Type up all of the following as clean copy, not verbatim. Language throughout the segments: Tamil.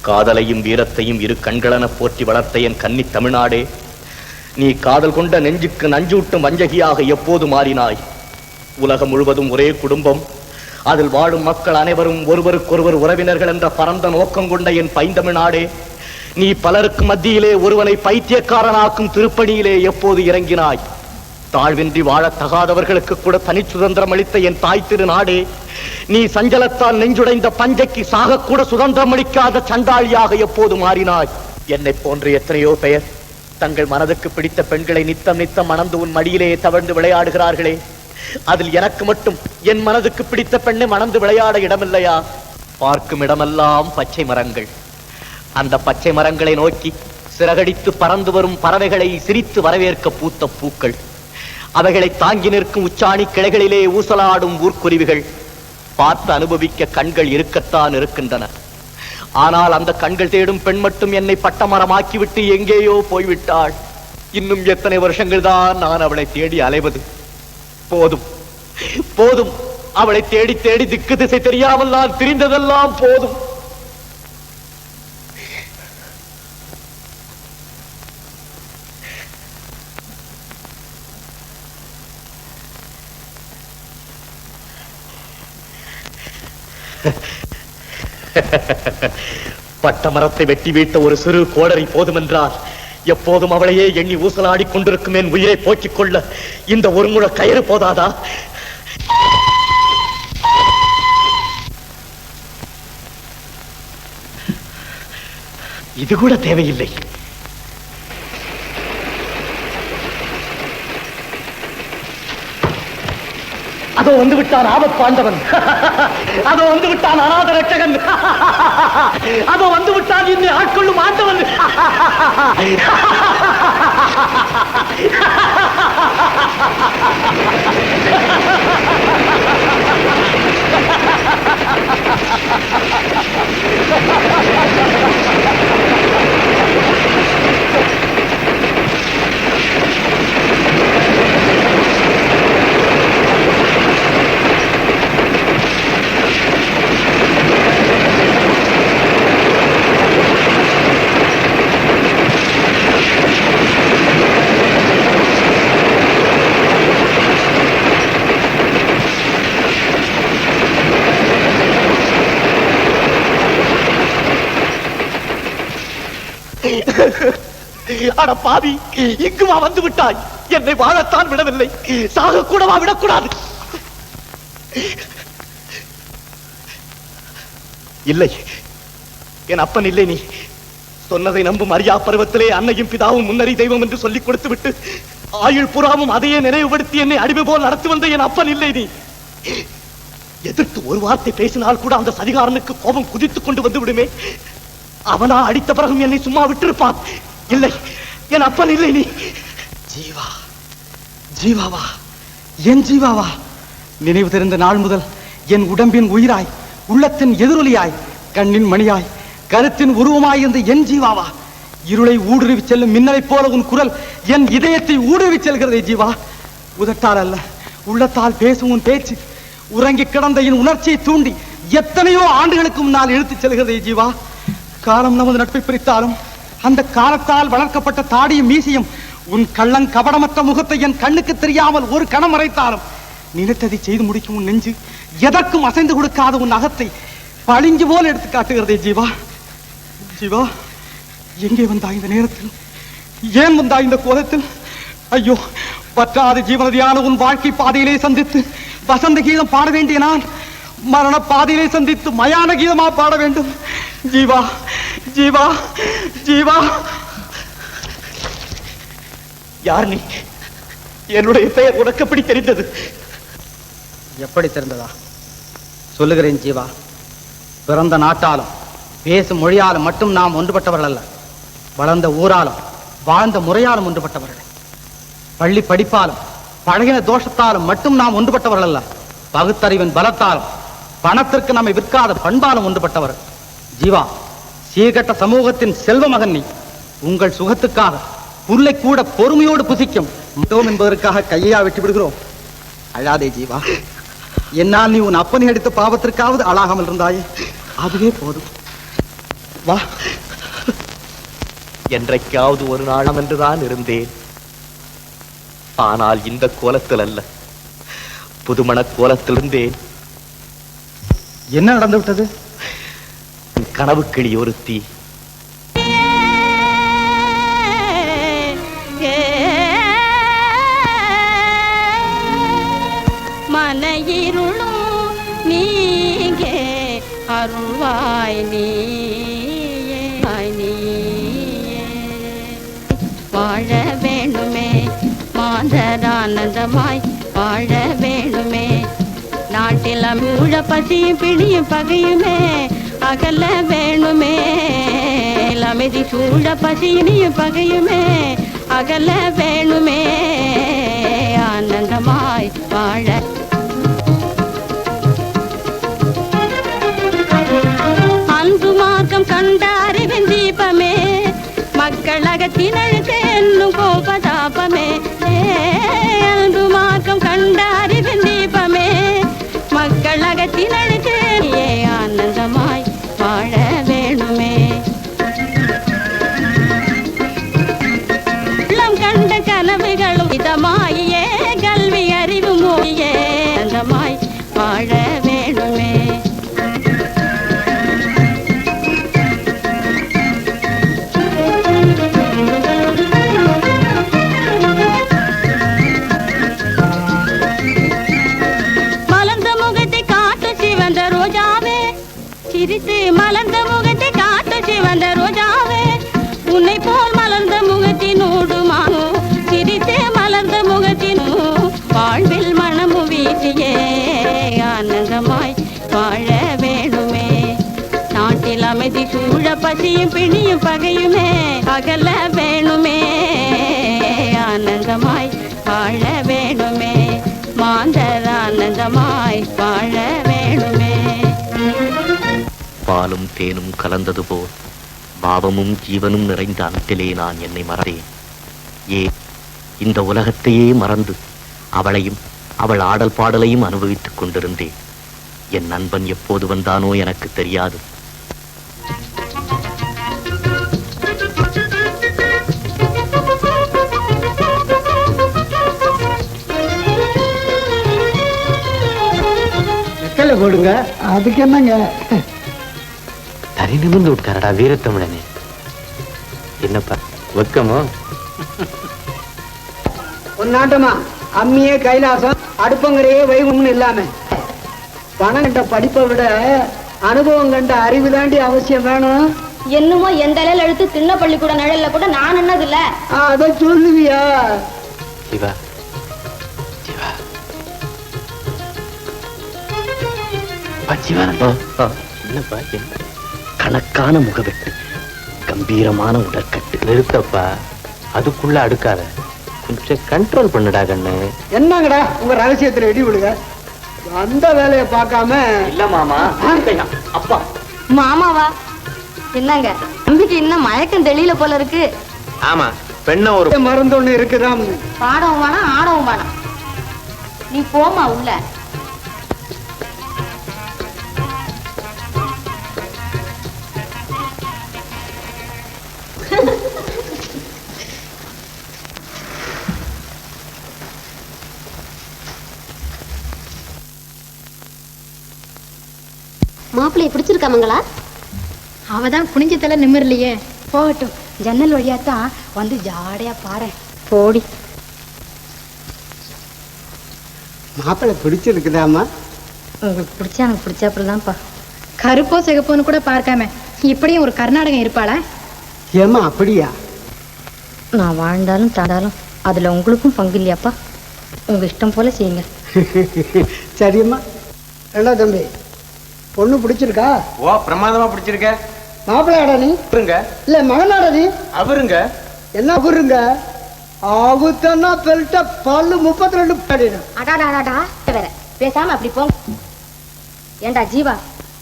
காதலையும் வீரத்தையும் இரு கண்களென போற்றி வளர்த்த என் கன்னி தமிழ்நாடே, நீ காதல் கொண்ட நெஞ்சுக்கு நஞ்சூட்டும் வஞ்சகியாக எப்போது மாறினாய்? உலகம் முழுவதும் ஒரே குடும்பம், அதில் வாழும் மக்கள் அனைவரும் ஒருவருக்கொருவர் உறவினர்கள் என்ற பரந்த நோக்கம் கொண்ட என் பைந்தமிழ்நாடே, நீ பலருக்கு மத்தியிலே ஒருவனை பைத்தியக்காரனாக்கும் திருப்பணியிலே எப்போது இறங்கினாய்? தாழ்வின்றி வாழத் தகாதவர்களுக்கு கூட தனி சுதந்திரம் அளித்த என் தாய் திரு நாடே, நீ சஞ்சலத்தால் நெஞ்சுடைந்த பஞ்சைக்கு சாகக்கூட சுதந்திரம் அளிக்காத சண்டாளியாக எப்போது மாறினாய்? என்னை போன்ற எத்தனையோ பெயர் தங்கள் மனதுக்கு பிடித்த பெண்களை நித்தம் நித்தம் மணந்து உன் மடியிலே தவழ்ந்து விளையாடுகிறார்களே, அதில் எனக்கு மட்டும் என் மனதுக்கு பிடித்த பெண்ணை மணந்து விளையாட இடமில்லையா? பார்க்கும் இடமெல்லாம் பச்சை மரங்கள். அந்த பச்சை மரங்களை நோக்கி சிறகடித்து பறந்து வரும் பறவைகளை சிரித்து வரவேற்க பூத்த பூக்கள், அவைகளை தாங்கி நிற்கும் உச்சாணி கிளைகளிலே ஊசலாடும் ஊர்க்குருவிகள், பார்த்து அனுபவிக்க கண்கள் இருக்கத்தான் இருக்கின்றன. ஆனால் அந்த கண்கள் தேடும் பெண் மட்டும் என்னை பட்டமரமாக்கிவிட்டு எங்கேயோ போய்விட்டாள். இன்னும் எத்தனை வருஷங்கள் தான் நான் அவளை தேடி அலைவது? போதும் போதும், அவளை தேடி தேடி திக்கு திசை தெரியாமல் நான் திரிந்ததெல்லாம் போதும். பட்டமரத்தை வெட்டி வீட்ட ஒரு சிறு கோடரி போதுமென்றால் எப்போதும் அவளையே எண்ணி ஊசலாடி கொண்டிருக்கும் என் உயிரை போக்கிக் கொள்ள இந்த ஒரு முழ கயிறு போதாதா? இது கூட தேவையில்லை. அதோ வந்து விட்டான் ஆபத் பாண்டவன், அதோ வந்து விட்டான் அநாத ரட்சகன், அதோ வந்து விட்டான் என்னை ஆட்கொள்ளும் ஆண்டவன். அட பாவி, இங்குவா வந்து விட்டாய்? என்னை வாழத்தான் விடவில்லை, சாக கூடவா விடக்கூடாது? இல்லை, என் அப்பன் இல்லை. நீ சொன்னதை நம்பும் அரியா பருவத்திலே அன்னையும் பிதாவும் முன்னறி தெய்வம் என்று சொல்லிக் கொடுத்து விட்டு ஆயுள் புறாவும் அதையே நினைவுபடுத்தி என்னை அடிமை போல் நடத்தி வந்த என் அப்பன் இல்லை. நீ எதிர்த்து ஒரு வார்த்தை பேசினால் கூட அந்த சதிகாரனுக்கு கோபம் குதித்துக் கொண்டு வந்து விடுமே. அவனா அடித்த பிறகும் என்னை சும்மா விட்டிருப்பான். இல்லை, என் அப்பன் இல்லை. நீ ஜீவா, ஜீவாவா, என் ஜீவாவா, நினைவு தெரிந்த நாள் முதல் என் உடம்பின் உயிராய், உள்ளத்தின் எதிரொலியாய், கண்ணின் மணியாய், கருத்தின் உருவமாய் இருந்த என் ஜீவாவா, இருளை ஊடுருவி செல்லும் மின்னலை போல உன் குரல் என் இதயத்தை ஊடுருவி செல்கிறதே ஜீவா. உதட்டால் அல்ல, உள்ளத்தால் பேசும் உன் பேச்சு உறங்கி கிடந்த என் உணர்ச்சியை தூண்டி எத்தனையோ ஆண்டுகளுக்கு முன்னால் இழுத்துச் செல்கிறதே ஜீவா. காலம் நமது நட்பை பிரித்தாலும் அந்த காலத்தால் வளர்க்கப்பட்ட தாடியும் மீசையும் உன் கள்ளங் கபடமற்ற முகத்தை என் கண்ணுக்கு தெரியாமல் ஒரு கணம் மறைத்தாலும் நினைத்ததை செய்து முடிக்கும் உன் நெஞ்சு எதற்கும் அசைந்து கொடுக்காத உன் அகத்தை பளிஞ்சு போல் எடுத்து காட்டுகிறதே ஜீவா. ஜீவா, எங்கே வந்தா இந்த நேரத்தில்? ஏன் வந்தா இந்த கோலத்தில்? ஐயோ, பற்றாத ஜீவனதியான உன் வாழ்க்கை பாதையிலே சந்தித்து வசந்த கீதம் பாட வேண்டிய நான் மரண பாதையிலே சந்தித்து மயான கீதமா பாட வேண்டும். ஜீவா, ஜீவா, ஜீவா. யார் நீ? என்னுடைய பெயர் உனக்கு எப்படி தெரிந்தது? எப்படி தெரிந்ததா? சொல்லுகிறேன் ஜீவா. பிறந்த நாட்டாலும் பேசும் மொழியாலும் மட்டும் நாம் ஒன்றுபட்டவர்கள் அல்ல, வளர்ந்த ஊராலும் வாழ்ந்த முறையாலும் ஒன்றுபட்டவர்கள். பள்ளி படிப்பாலும் பழகின தோஷத்தாலும் மட்டும் நாம் ஒன்றுபட்டவர்கள் அல்ல, பகுத்தறிவின் பலத்தாலும் பணத்திற்கு நம்மை விற்காத பண்பாலும் ஒன்றுபட்டவர்கள். ஜீவா, சீர்கட்ட சமூகத்தின் செல்வ மகன் நீ. உங்கள் சுகத்துக்காக புல்லை கூட பொறுமையோடு புசிக்கும் என்பதற்காக கையா வெட்டி விடுகிறோம். அழாதே ஜீவா. என்னால் நீ உன் அப்பனை அடித்த பாவத்திற்காவது அழாகாமல் இருந்தாயே, அதுவே போதும். வா. என்றைக்காவது ஒரு நாளம் என்றுதான் இருந்தேன். ஆனால் இந்த கோலத்தில் அல்ல, புதுமண கோலத்தில் இருந்தேன். என்ன நடந்து விட்டது? கனவு கிளி ஒருத்தி மனையிருளும் நீங்கே அருள்வாய் நீயே வாழ வேணுமே மாந்தரானந்தமாய் வாழ வேணுமே. நாட்டில் அமுழ பசியும் பிணியும் பகையுமே அகல வேணுமே. அமைதி சூழ பசியும் பகையுமே அகல வேணுமே. ஆனந்தமாய் வாழ அன்பு மார்க்கம் கண்ட அறிவின் தீபமே மக்களகத்தினழுக்கு என்னும் கோபதாபமே. அன்பு மார்க்கம் கண்ட அறிவின் தீபமே மக்களகத்தினழுக்கு ஆனந்தமாய் வாழ வேணுமே. உள்ளம் கண்ட கனவுகளும் இதமாயே கல்வி அறிவு மொழியே ஆனந்தமாய் வாழ வேணுமே. சிரித்து மலர்ந்த முகத்தை காட்டு சிவந்த ரோஜாவே உன்னை போல் மலர்ந்த முகத்தினூடுமானோ சிரித்து மலர்ந்த முகத்தினோ வாழ்வில் மனமு வீசியே ஆனந்தமாய் வாழ வேணுமே. நாட்டில் அமைதி சூழ பசியும் பிணியும் பகையுமே அகல வேணுமே. ஆனந்தமாய் வாழ வேணுமே. மாந்தர் ஆனந்தமாய் வாழ வேணுமே. பாலும் தேனும் கலந்தது போல் பாவமும் ஜீவனும் நிறைந்த அன்பிலே நான் என்னை மறந்தேன். ஏன் இந்த உலகத்தையே மறந்து அவளையும் அவள் ஆடல் பாடலையும் அனுபவித்துக் கொண்டிருந்தேன். என் நண்பன் எப்போது வந்தானோ எனக்கு தெரியாது. போடுங்க. அதுக்கு என்னங்க? தனி நிமிர்ந்து உட்காரடா வீரத்தமிழனே. என்னப்பா வெக்கமோ? ஒரு நாட்டமா அம்மியே கைலாசம் அடுப்பங்கரையே வைகும்னு இல்லாம பணம் கண்ட படிப்பை விட அனுபவம் கண்ட அறிவு தாண்டி அவசியம் வேணும். என்னமோ எந்த இலையில எடுத்து திண்ண பள்ளிக்கூட நிழல்ல கூட நான் என்னது இல்ல அத சொல்லுவியா? சிவா சிவா என்னப்பா? கணக்கான முகவெட்டு, கம்பீரமான உடற்கட்டு. நிறுத்தப்பா, அதுக்குள்ள அடுக்காத, கொஞ்சம் கண்ட்ரோல் பண்ணுடா கண்ணு. என்னங்கடா உங்க ரகசியத்துல வெடி விடுங்க. அந்த வேலையை பார்க்காம. இல்ல மாமா. அப்பா மாமாவா? என்னங்க தம்பிக்கு இன்னும் மயக்கம் தெளியல போல இருக்கு. ஆமா, பெண்ண ஒரு மருந்து ஒண்ணு இருக்குதான். பாடவும் வேணாம் ஆடவும் வேணாம், நீ போமா உள்ள. மாப்பிள்ளைய பிடிச்சிருக்கா மங்களா? அவதான் குனிஞ்ச தலை நிமிரலையே. போகட்டும், ஜன்னல் வழியாத்தான் வந்து ஜாடையா பாரு. போடி. மாப்பிள்ளை பிடிச்சிருக்குதாமா? உங்களுக்கு பிடிச்சா எனக்கு பிடிச்சாப்புலதான்ப்பா. கருப்போ சிகப்போன்னு கூட பார்க்காம இப்படியும் ஒரு கர்நாடகம் இருப்பாளா? ஏமா அப்படியா? நான் வாழ்ந்தாலும் தாண்டாலும் அதுல உங்களுக்கும் பங்கு இல்லையாப்பா. உங்க இஷ்டம் போல செய்யுங்க. சரியம்மா. என்ன தம்பி, பொண்ணு பிடிச்சிருக்கா? ஓ, பிரமாதமா பிடிச்சிருக்க. மாப்பிள்ளையாடா நீ? இல்ல மகனாடா நீ? அவருங்க. என்ன அவருங்க? ஆகுத்தன்னா பெல்ட்ட பல்லு 32 பாடிடும். அடாடாடாடா வேற பேசாம அப்படி போங்க. ஏண்டா ஜீவா,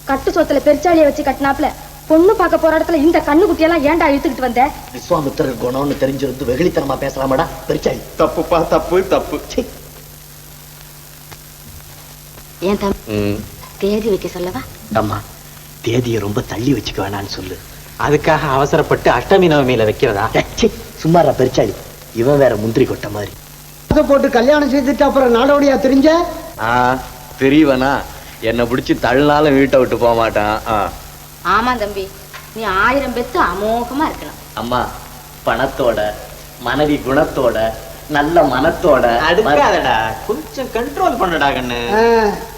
கட்டு சொத்துல பெருச்சாலிய வச்சு கட்டினாப்ல பொண்ணு பார்க்க போற இடத்துல இந்த கண்ணு குட்டியெல்லாம் ஏன்டா இழுத்துக்கிட்டு வந்த? விஸ்வாமித்திரர் குணம்னு தெரிஞ்சிருந்து வெகுளித்தனமா பேசலாமாடா பெருச்சாளி? தப்புப்பா, தப்பு தப்பு. ஏன் தம்பி தேதி வைக்க சொல்லவா? அம்மா, தேதியை ரொம்ப தள்ளி வச்சுக்க வேணான்னு சொல்லு. அதுக்காக அவசரப்பட்டு அஷ்டமி நவமியில வைக்கிறதா? சும்மாரா பெருச்சாளி, இவன் வேற முந்திரி கொட்ட மாதிரி. போட்டு கல்யாணம் செய்துட்டு அப்புறம் நாடோடியா தெரிஞ்ச தெரியவனா என்ன பிடிச்சி தள்ளினாலும் வீட்டை விட்டு போக மாட்டான். ஆமா தம்பி, நீ 1000 பெத்து அமோகமா இருக்கலாம். அம்மா பணத்தோட மனைவி குணத்தோட நல்ல மனத்தோட அடுக்காதடா, கொஞ்சம் கண்ட்ரோல் பண்ணடா கண்ணு.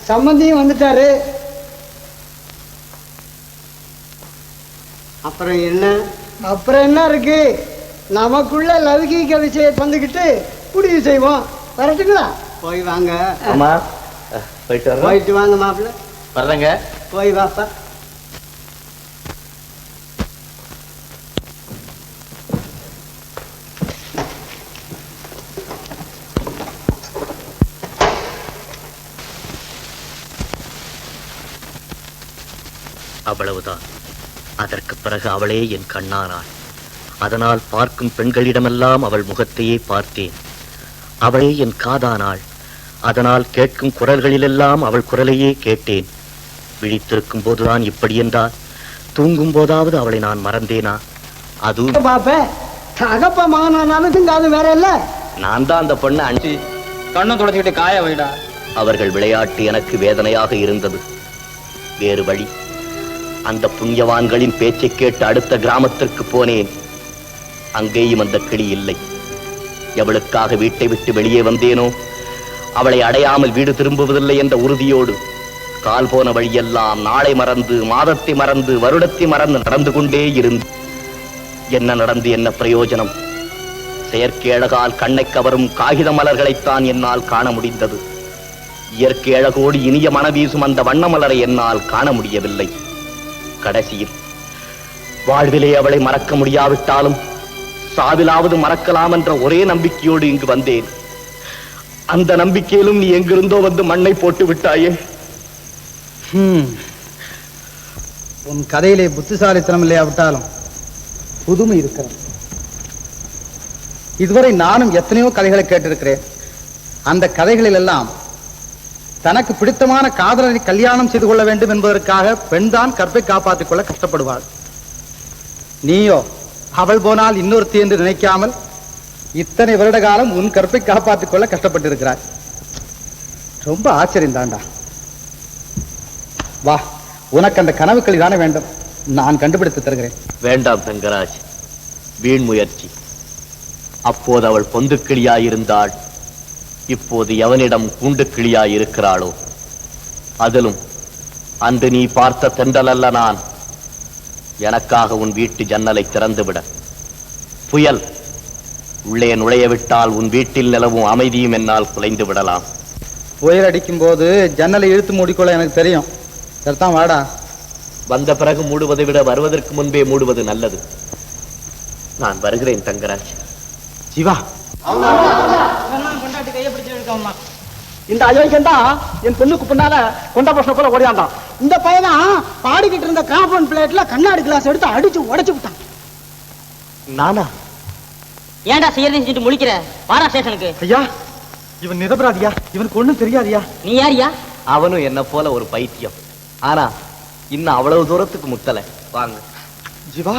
சம்பந்தியும் வந்துட்டாரு. அப்புறம் என்ன இருக்கு? நமக்குள்ள லௌகீக விஷயத்தை வந்துகிட்டு முடிவு செய்வோம். வரட்டுங்களா? போய் வாங்க. அம்மா போயிட்டு வாங்க மாப்பிள்ள. வர்றேங்க. போய் வாப்பா. அவ்வளவுதான். அதற்கு பிறகு அவளே என் கண்ணானாள். அதனால் பார்க்கும் பெண்களிடமெல்லாம் அவள் முகத்தையே பார்த்தேன். அவளே என் காதானாள். அதனால் கேட்கும் குரல்களிலெல்லாம் அவள் குரலையே கேட்டேன். விழித்திருக்கும் போதுதான் இப்படி என்றால், தூங்கும் போதாவது அவளை நான் மறந்தேனா? அதுவும் பாப்பேன். தகப்ப மகனானாலும் திங்காது வேற இல்ல. நான் தான் அந்த பொண்ணை அஞ்சு கண்ணை தொடச்சிக்கிட்டு காய வைடா. அவர்கள் விளையாட்டு எனக்கு வேதனையாக இருந்தது. வேறு வழி. அந்த புண்ணியவான்களின் பேச்சை கேட்டு அடுத்த கிராமத்திற்கு போனேன். அங்கேயும் அந்த கிளி இல்லை. எவளுக்காக வீட்டை விட்டு வெளியே வந்தேனோ, அவளை அடையாமல் வீடு திரும்புவதில்லை என்ற உறுதியோடு கால் போன வழியெல்லாம் நாளை மறந்து, மாதத்தை மறந்து, வருடத்தை மறந்து நடந்து கொண்டே இருந்து என்ன நடந்து என்ன பிரயோஜனம்? செயற்கை அழகால் கண்ணை கவரும் காகித மலர்களைத்தான் என்னால் காண முடிந்தது. இயற்கை அழகோடு இனிய மனவீசும் அந்த வண்ண மலரை என்னால் காண முடியவில்லை. கடைசியில் வாழ்விலே அவளை மறக்க முடியாவிட்டாலும் சாவிலாவது மறக்கலாம் என்ற ஒரே நம்பிக்கையோடு இங்கு வந்தேன். அந்த நம்பிக்கையிலும் நீ எங்கிருந்தோ வந்து மண்ணை போட்டு விட்டாயே. உன் கதையிலே புத்திசாலித்தனம் இல்லையாவிட்டாலும் புதுமை இருக்கிறது. இதுவரை நானும் எத்தனையோ கதைகளை கேட்டிருக்கிறேன். அந்த கதைகளில் எல்லாம் தனக்கு பிடித்தமான காதலனை கல்யாணம் செய்து கொள்ள வேண்டும் என்பதற்காக பெண்தான் கற்பை காப்பாற்றிக் கொள்ள கஷ்டப்படுவாள். நீயோ அவள் போனால் இன்னொருத்தி என்று நினைக்காமல் இத்தனை வருட காலம் உன் கற்பை காப்பாற்றிக் கொள்ள கஷ்டப்பட்டிருக்கிறாய். ரொம்ப ஆச்சரியம் தாண்டா. வா, உனக்கு அந்த கனவுக்களி தானே வேண்டும், நான் கண்டுபிடித்து தருகிறேன். வேண்டாம் தங்கராஜ், வீண் முயற்சி. அப்போது அவள் பொந்து கிளியாயிருந்தாள். இப்போது எவனிடம் கூண்டு கிளியாயிருக்கிறாளோ? அதிலும் அன்று நீ பார்த்த தென்றல் அல்ல நான். எனக்காக உன் வீட்டு ஜன்னலை திறந்துவிட. புயல் உள்ளே நுழைய விட்டால் உன் வீட்டில் நிலவும் அமைதியும் என்னால் குலைந்து விடலாம். புயல் அடிக்கும் போது ஜன்னலை இழுத்து மூடிக்கொள்ள எனக்கு தெரியும். சரிதான், வாடா. வந்த பிறகு மூடுவதை விட வருவதற்கு முன்பே மூடுவது நல்லது. நான் வருகிறேன் தங்கராஜ். சிவா, இந்த அயோக்கியம் தான் என் பொண்ணுக்கு பின்னால கொண்ட பிரச்சனை போல ஓடியாண்டான். இந்த பையனா பாடிக்கிட்டு இருந்த காம்பவுண்ட் பிளேட்ல கண்ணாடி கிளாஸ் எடுத்து அடிச்சு உடைச்சு விட்டான். நானா? ஏன்டா செய்யறதுன்னு செஞ்சுட்டு முழிக்கிற? வாரா ஸ்டேஷனுக்கு. ஐயா, இவன் நிரபராதியா? இவனுக்கு ஒண்ணும் தெரியாதியா? நீ யாரியா? அவனும் என்ன போல ஒரு பைத்தியம். ஆனா இன்னும் அவ்வளவு தூரத்துக்கு முத்தல. வாங்க. ஜீவா,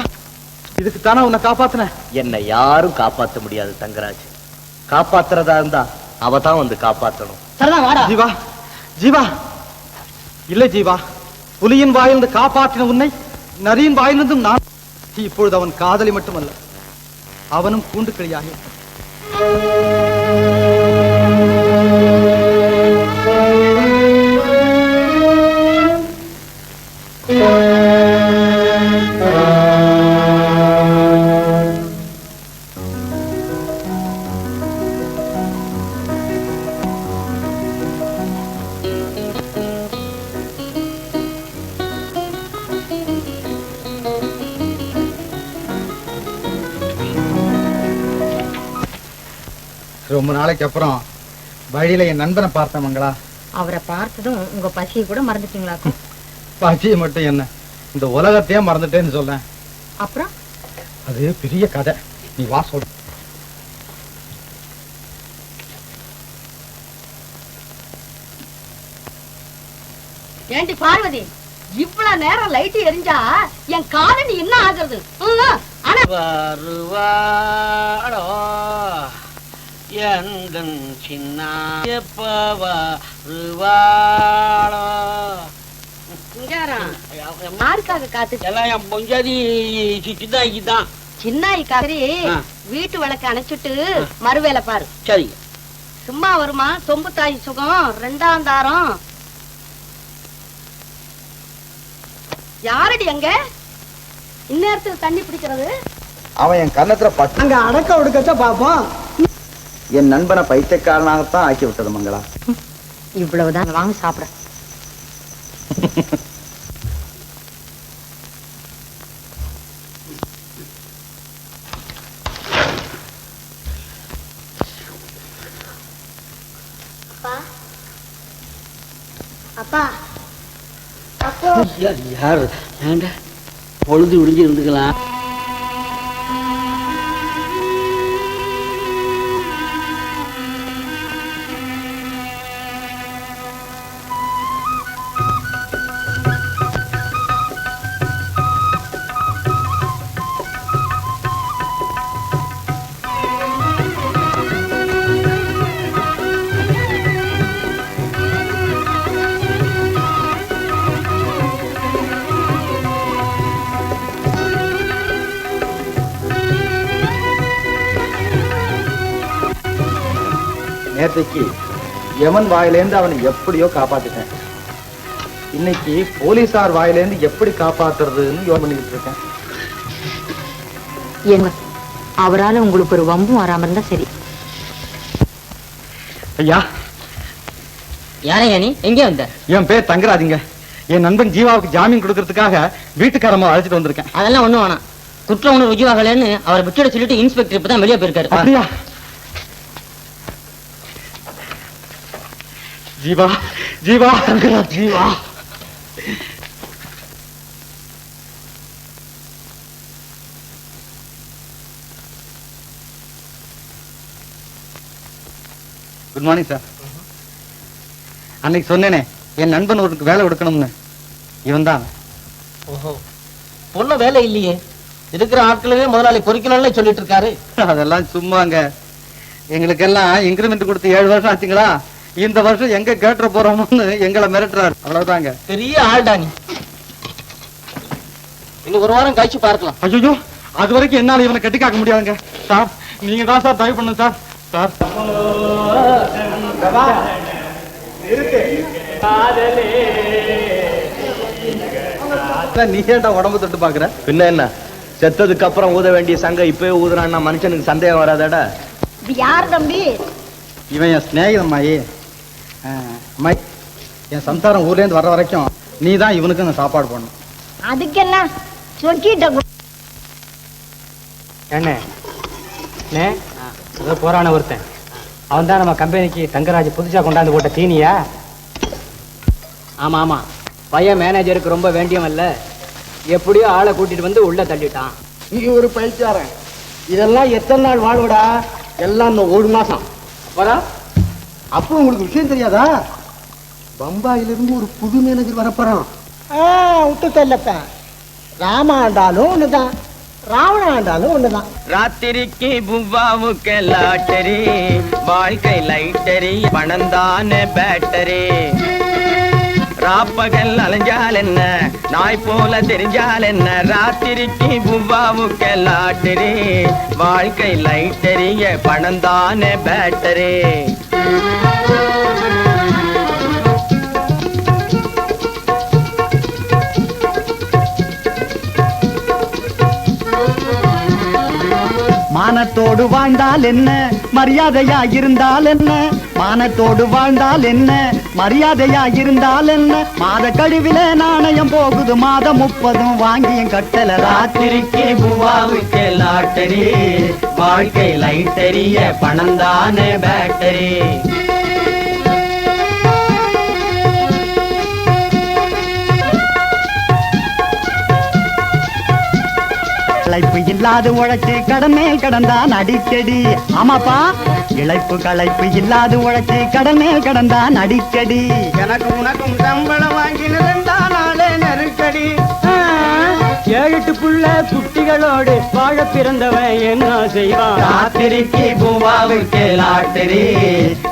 இதுக்கு தானே உன்னை காப்பாத்தின? என்னை யாரும் காப்பாற்ற முடியாது தங்கராஜ். காப்பாத்துறதா இருந்தா அவ தான் வந்து காப்பாற்றணும். சரிதான், வாடா. ஜீவா, ஜீவா, இல்லை ஜீவா, புலியின் வாயிலிருந்து காப்பாற்றின உன்னை நரியின் வாயிலிருந்தும் நான். இப்பொழுது அவன் காதலி மட்டுமல்ல, அவனும் கூண்டு கிளியாக. ரொம்ப நாளைக்கு அப்புறம் வழியில என் நண்பனை பார்த்தேன் மங்களா. அவரை பார்த்ததும் உங்க பசியை கூட மறந்துட்டீங்களாக்கும். பசியை மட்டும் என்ன, இந்த உலகத்தையே மறந்துட்டேன்னு சொல்றேன். அப்புறம் அது பெரிய கதை, நீ வா சொல்ற. ஏண்டி பார்வதி, இவ்வளவு நேரம் லைட் எரிஞ்சா என் காலனி என்ன ஆகுறது? ஆனா வருவாளோ எந்தன் சின்ன வருவாளோ யாருக்காக காத்து எல்லாம் என் பொஞ்சாதி சின்னாய்க்குதான். சின்னாய்க்காரி வீட்டு விளக்க அணைச்சிட்டு மறுவேலை பாரு. சரி. சும்மா வருமா சொம்பு தாய் சுகம் 2ஆம் தாரம். யாரடி அங்க இந்நேரத்துக்கு தண்ணி பிடிக்கிறது? அவன் என் கன்னத்துல பட்டு அங்க அடக்க ஒடுக்கத்த பாப்போம். என் நண்பனை பைத்தியக்காரனாகத்தான் ஆக்கி விட்டது மங்களா. இவ்வளவுதான், வாங்க சாப்பிட. அப்பா யாரு வேண்டா பொழுது விடிஞ்சு இருந்துக்கலாம். நேற்றைக்கு யமன் வாயிலேந்து அவனை எப்படியோ காப்பாத்திட்டேன். இன்னைக்கு போலீசார் வாயிலேந்து எப்படி காப்பாத்துறதுன்னு யோசனை பண்ணிட்டு இருக்கேன். ஏங்க அவரால உங்களுக்கு ஒரு வம்பும் வராம இருந்தா சரி. ஐயா, யாரையா நீ? எங்கே வந்த? என் பேர் தங்கராஜுங்க. என் நண்பன் ஜீவாவுக்கு ஜாமீன் கொடுக்கறதுக்காக வீட்டுக்காரமா அழைச்சிட்டு வந்திருக்கேன். அதெல்லாம் ஒண்ணும் வேணாம். குற்ற உணர்வு ருஜுவாகலன்னு அவரை விட்டுட சொல்லிட்டு இன்ஸ்பெக்டர் இப்பதான் வெளியே போயிருக்காரு. அப்படியா? Jeeva, Jeeva, Thangaraj, Jeeva. Good morning sir. அன்னைக்கு சொன்னேனே என் நண்பன் ஒருக்கு வேலை கொடுக்கணும்னு, இவன் தான். ஓஹோ, பொண்ணு வேலை இல்லையே, இருக்கிற ஆட்களவே முதலாளி பொறிக்கணும்னு சொல்லிட்டு இருக்காரு. அதெல்லாம் சும்மாங்க. எங்களுக்கெல்லாம் இன்கிரிமெண்ட் கொடுத்து 7 வருஷம் ஆச்சுங்களா. இந்த வருஷம் எங்க கேட்டுற போறோம்னு எங்களை மிரட்டுறாரு. அவ்வளவுதாங்க. பெரிய ஆள்டா நீ. இன்னும் ஒரு வாரம் கழிச்சு பார்க்கலாம். ஐயோ, அது வரைக்கும் என்னால இவனை கட்டி காக்க முடியாதுங்க சார். நீங்க தான் சார் தயவு பண்ணுங்க சார். சார் நீ ஏன்டா உடம்பு தொட்டு பாக்குற? பின்ன என்ன, செத்ததுக்கு அப்புறம் ஊத வேண்டிய சங்க இப்பவே ஊதுறான்னா மனுஷனுக்கு சந்தேகம் வராதாடா? இது யார் தம்பி? இவன் என் சிநேகிதன் மாயி. அம்மாயி, என் சம்சாரம் ஊர்ல இருந்து வர்ற வரைக்கும் நீ தான் இவனுக்கு நான் சாப்பாடு போடணும். அதுக்கு என்ன சொல்லிட்ட என்ன போறான ஒருத்தன் அவன் தான் நம்ம கம்பெனிக்கு தங்கராஜ் புதுசா கொண்டாந்து போட்ட தீனியா? ஆமா ஆமா, பையன் மேனேஜருக்கு ரொம்ப வேண்டியவன்ல, எப்படியோ ஆளை கூட்டிட்டு வந்து உள்ள தள்ளிட்டான். நீ ஒரு பைத்தியாரன். இதெல்லாம் எத்தனை நாள் வாழ்வுடா? எல்லாம் இந்த 1 மாசம். அப்புறம் அப்போ உங்களுக்கு விஷயம் தெரியாதா? பம்பாயிலிருந்து ஒரு புது மேனேஜர் வரப்போறான். விட்டு தள்ளப்ப. ராம ஆண்டாலும் ஒண்ணுதான், ராவண ஆண்டாலும் ஒண்ணுதான். ராத்திரிக்கு புவ்வாவுக்கு லாட்டரி, வாழ்க்கை லைட்டரி, பணந்தான பேட்டரி. ராப்பகல் அலைஞ்சால் என்ன, நாய் போல தெரிஞ்சால் என்ன, ராத்திரிக்கு புவ்வாவுக்கு லாட்டரி, வாழ்க்கை லைட்டரிய, பணந்தான பேட்டரி. மானத்தோடு வாழ்ந்தால் என்ன, மரியாதையா இருந்தால் என்ன, மானத்தோடு வாழ்ந்தால் என்ன, மரியாதையா இருந்தால் என்ன, மாத கழிவில நாணயம் போகுது, மாதம் 30 வாங்கியும் கட்டல. ராத்திரிக்கு புவாவுக்கு லாட்டரி, வாழ்க்கை லைட்டரிய, பணந்தான பேட்டரி. இழைப்பு இல்லாது உழைச்சு கடன் மேல் கடந்தான் அடிக்கடி. ஆமாப்பா, இழைப்பு களைப்பு இல்லாது உழைச்சு கடன் மேல் கடந்தான் அடிக்கடி. எனக்கு உனக்கும் சம்பளம் வாங்கினது 2 நாளே நெருங்க பாரடி. 7-8 புள்ள குட்டிகளோடு வாழ பிறந்தவன் என்ன செய்வான்? ராத்திரிக்கு பூவாவுக்கு லாட்டரி,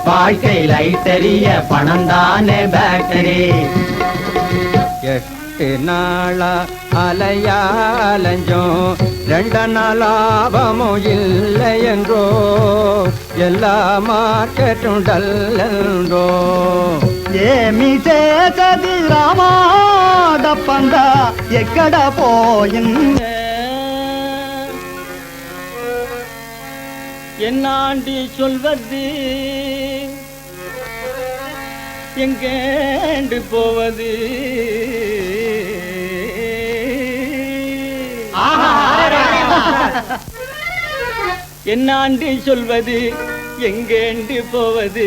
வாழ்க்கை லைட்டரிய பணம் தானே பேட்டரி. 8 நாளா அலையாலஞ்சோம், 2 நாள் லாபமும் இல்லை என்றோ, எல்லா மார்க்கெட்டும் டல்லென்றோ. ఏమి చేసది రామాడప్పంగా ఎక్కడ పోయింది? என்னாண்டி சொல்வது, எங்கேண்டு போவது? என்னாண்டி சொல்வது, எங்கேண்டு போவது?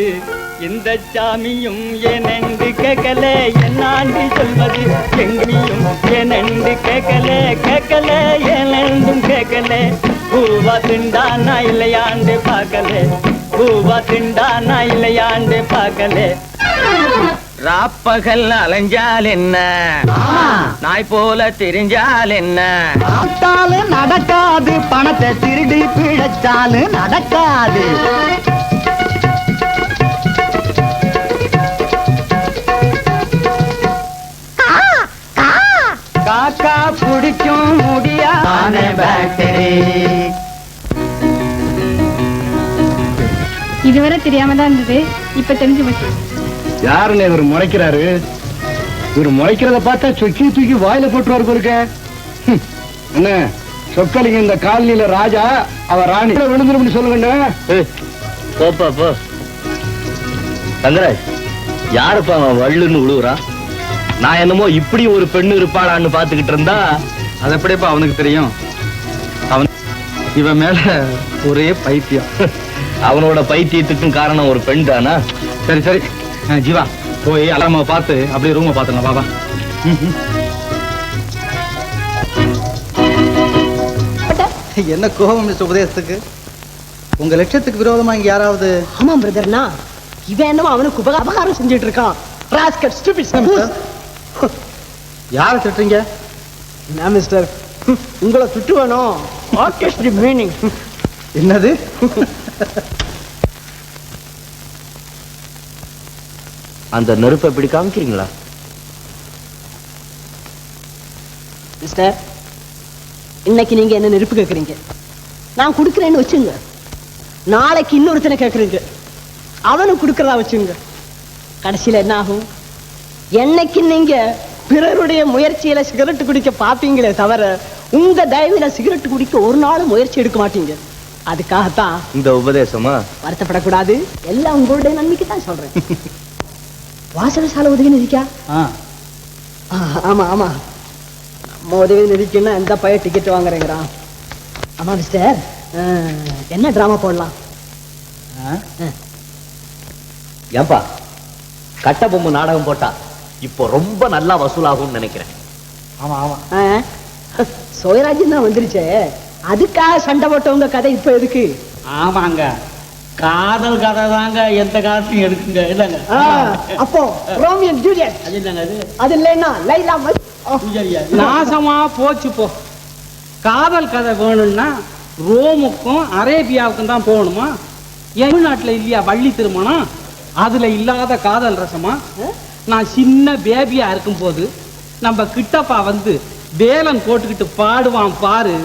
இந்த சாமியும் ஏனென்று கேட்கல, என்னாண்டி சொல்வது எங்கேயும் ஏனென்று கேட்கல, கேட்கல ஏனென்றும் கேட்கல. பூவா திண்டானா இல்லையாண்டு பார்க்கல, பூவா திண்டானா இல்லையாண்டு பார்க்கல. ராப்பகல் அலைஞ்சால் என்ன, நாய் போல தெரிஞ்சால் என்ன? நடக்காது, பணத்தை திருடி பிழைச்சாலும் நடக்காது. காக்கா பிடிக்கும் முடியா பேட்டரி. இதுவரை தெரியாம தான் இருந்தது, இப்ப தெரிஞ்சு போச்சு. யாருன்னு இவர் முறைக்கிறாரு? இவர் முறைக்கிறத பார்த்தா சொக்கி தூக்கி வாயில போட்டுருவாரு போருக்க. என்ன சொக்கலிங்க இந்த காலனியில ராஜா, அவ ராணி விழுந்துரும் சொல்லுங்க. போப்பா போ. தங்கராஜ், யாருப்பா அவன் வள்ளுன்னு விழுவுறான்? நான் என்னமோ இப்படி ஒரு பெண்ணு இருப்பாளான்னு பாத்துக்கிட்டு இருந்தா. அது எப்படிப்பா அவனுக்கு தெரியும்? அவன் இவன் மேல ஒரே பைத்தியம். அவனோட பைத்தியத்துக்கும் காரணம் ஒரு பெண் தானா? சரி சரி ஜீவா, போய் அலாம பார்த்து அப்படியே ரூமை பாத்துங்க பாபா. என்ன கோபம் மிஸ்டர் உபதேசத்துக்கு? உங்க லட்சியத்துக்கு விரோதமா இங்க யாராவது? ஆமா பிரதர்னா, இவன் என்னவோ அவனுக்கு அபகாரம் செஞ்சிட்டு இருக்கான். Rascal stupid. யாரை திட்டுறீங்க? என்ன மிஸ்டர், உங்களை திட்டு வேணும். What is the meaning? என்னது? அந்த நெருப்பை எப்படி காமிக்கிறீங்களா? மிஸ்டர், இன்னைக்கு நீங்க என்ன நெருப்பு கேக்குறீங்க, நான் கொடுக்கறேன்னு வச்சுங்க. நாளைக்கு இன்னொருத்தனை கேக்குறீங்க, அவனும் கொடுக்கறதா வச்சுங்க. கடைசியில என்ன ஆகும்? என்னைக்கு நீங்க பிறருடைய முயற்சியில சிகரெட் குடிக்க பாப்பீங்களே தவிர, உங்க தயவுல சிகரெட் குடிக்க ஒரு நாளும் முயற்சி எடுக்க மாட்டீங்க. அதுக்காகத்தான் இந்த உபதேசமா? வருத்தப்படக்கூடாது, எல்லாம் உங்களுடைய நன்மைக்கு தான் சொல்றேன். வாசகசாலை உதவி நிதிக்கா? ஆமா ஆமா, நம்ம உதவி நிதிக்குன்னா எந்த பைய டிக்கெட் வாங்குறேங்கிறான். ஆமா மிஸ்டர், என்ன டிராமா போடலாம்? ஏன்பா, கட்ட பொம்மை நாடகம் போட்டா இப்போ ரொம்ப நல்லா வசூலாகும்னு நினைக்கிறேன். ஆமா ஆமா, சோயராஜன் தான் வந்துருச்சே, அதுக்காக சண்டை போட்டவங்க கதை இப்ப எதுக்கு? ஆமாங்க, காதல் கதை தாங்க எந்த காலத்தையும் எடுக்குங்க. இல்லங்க அப்போ ரோமியோ ஜூலியட் அது இல்லங்க, அது இல்லைன்னா லைலா நாசமா போச்சு போ. காதல் கதை வேணும்னா ரோமுக்கும் அரேபியாவுக்கும் தான் போகணுமா? தமிழ்நாட்டுல இல்லையா வள்ளி திருமணம்? அதுல இல்லாத காதல் ரசமா? நான் சின்ன பேபியா இருக்கும் போது நம்ம கிட்டப்பா வந்து வேலன் போட்டுக்கிட்டு பாடுவான் பாரு.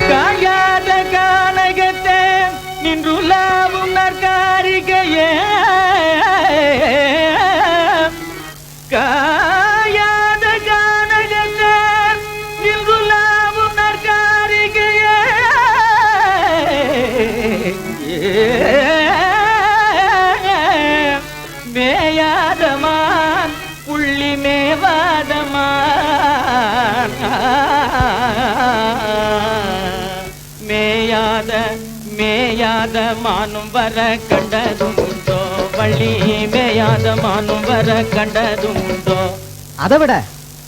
காயாத கானகத்தே நின்றுலாவும் நற்காரிகையே, காயாத கானகத்தே நின்றுலாவும் நற்காரிகையே, மேயாதமான் புள்ளி மேவாதமான், மேயாத மேயாத மானும் வர கண்டதும் உண்டோ, வள்ளி மேயாத மானும் வர கண்டதும் உண்டோ. அதை விட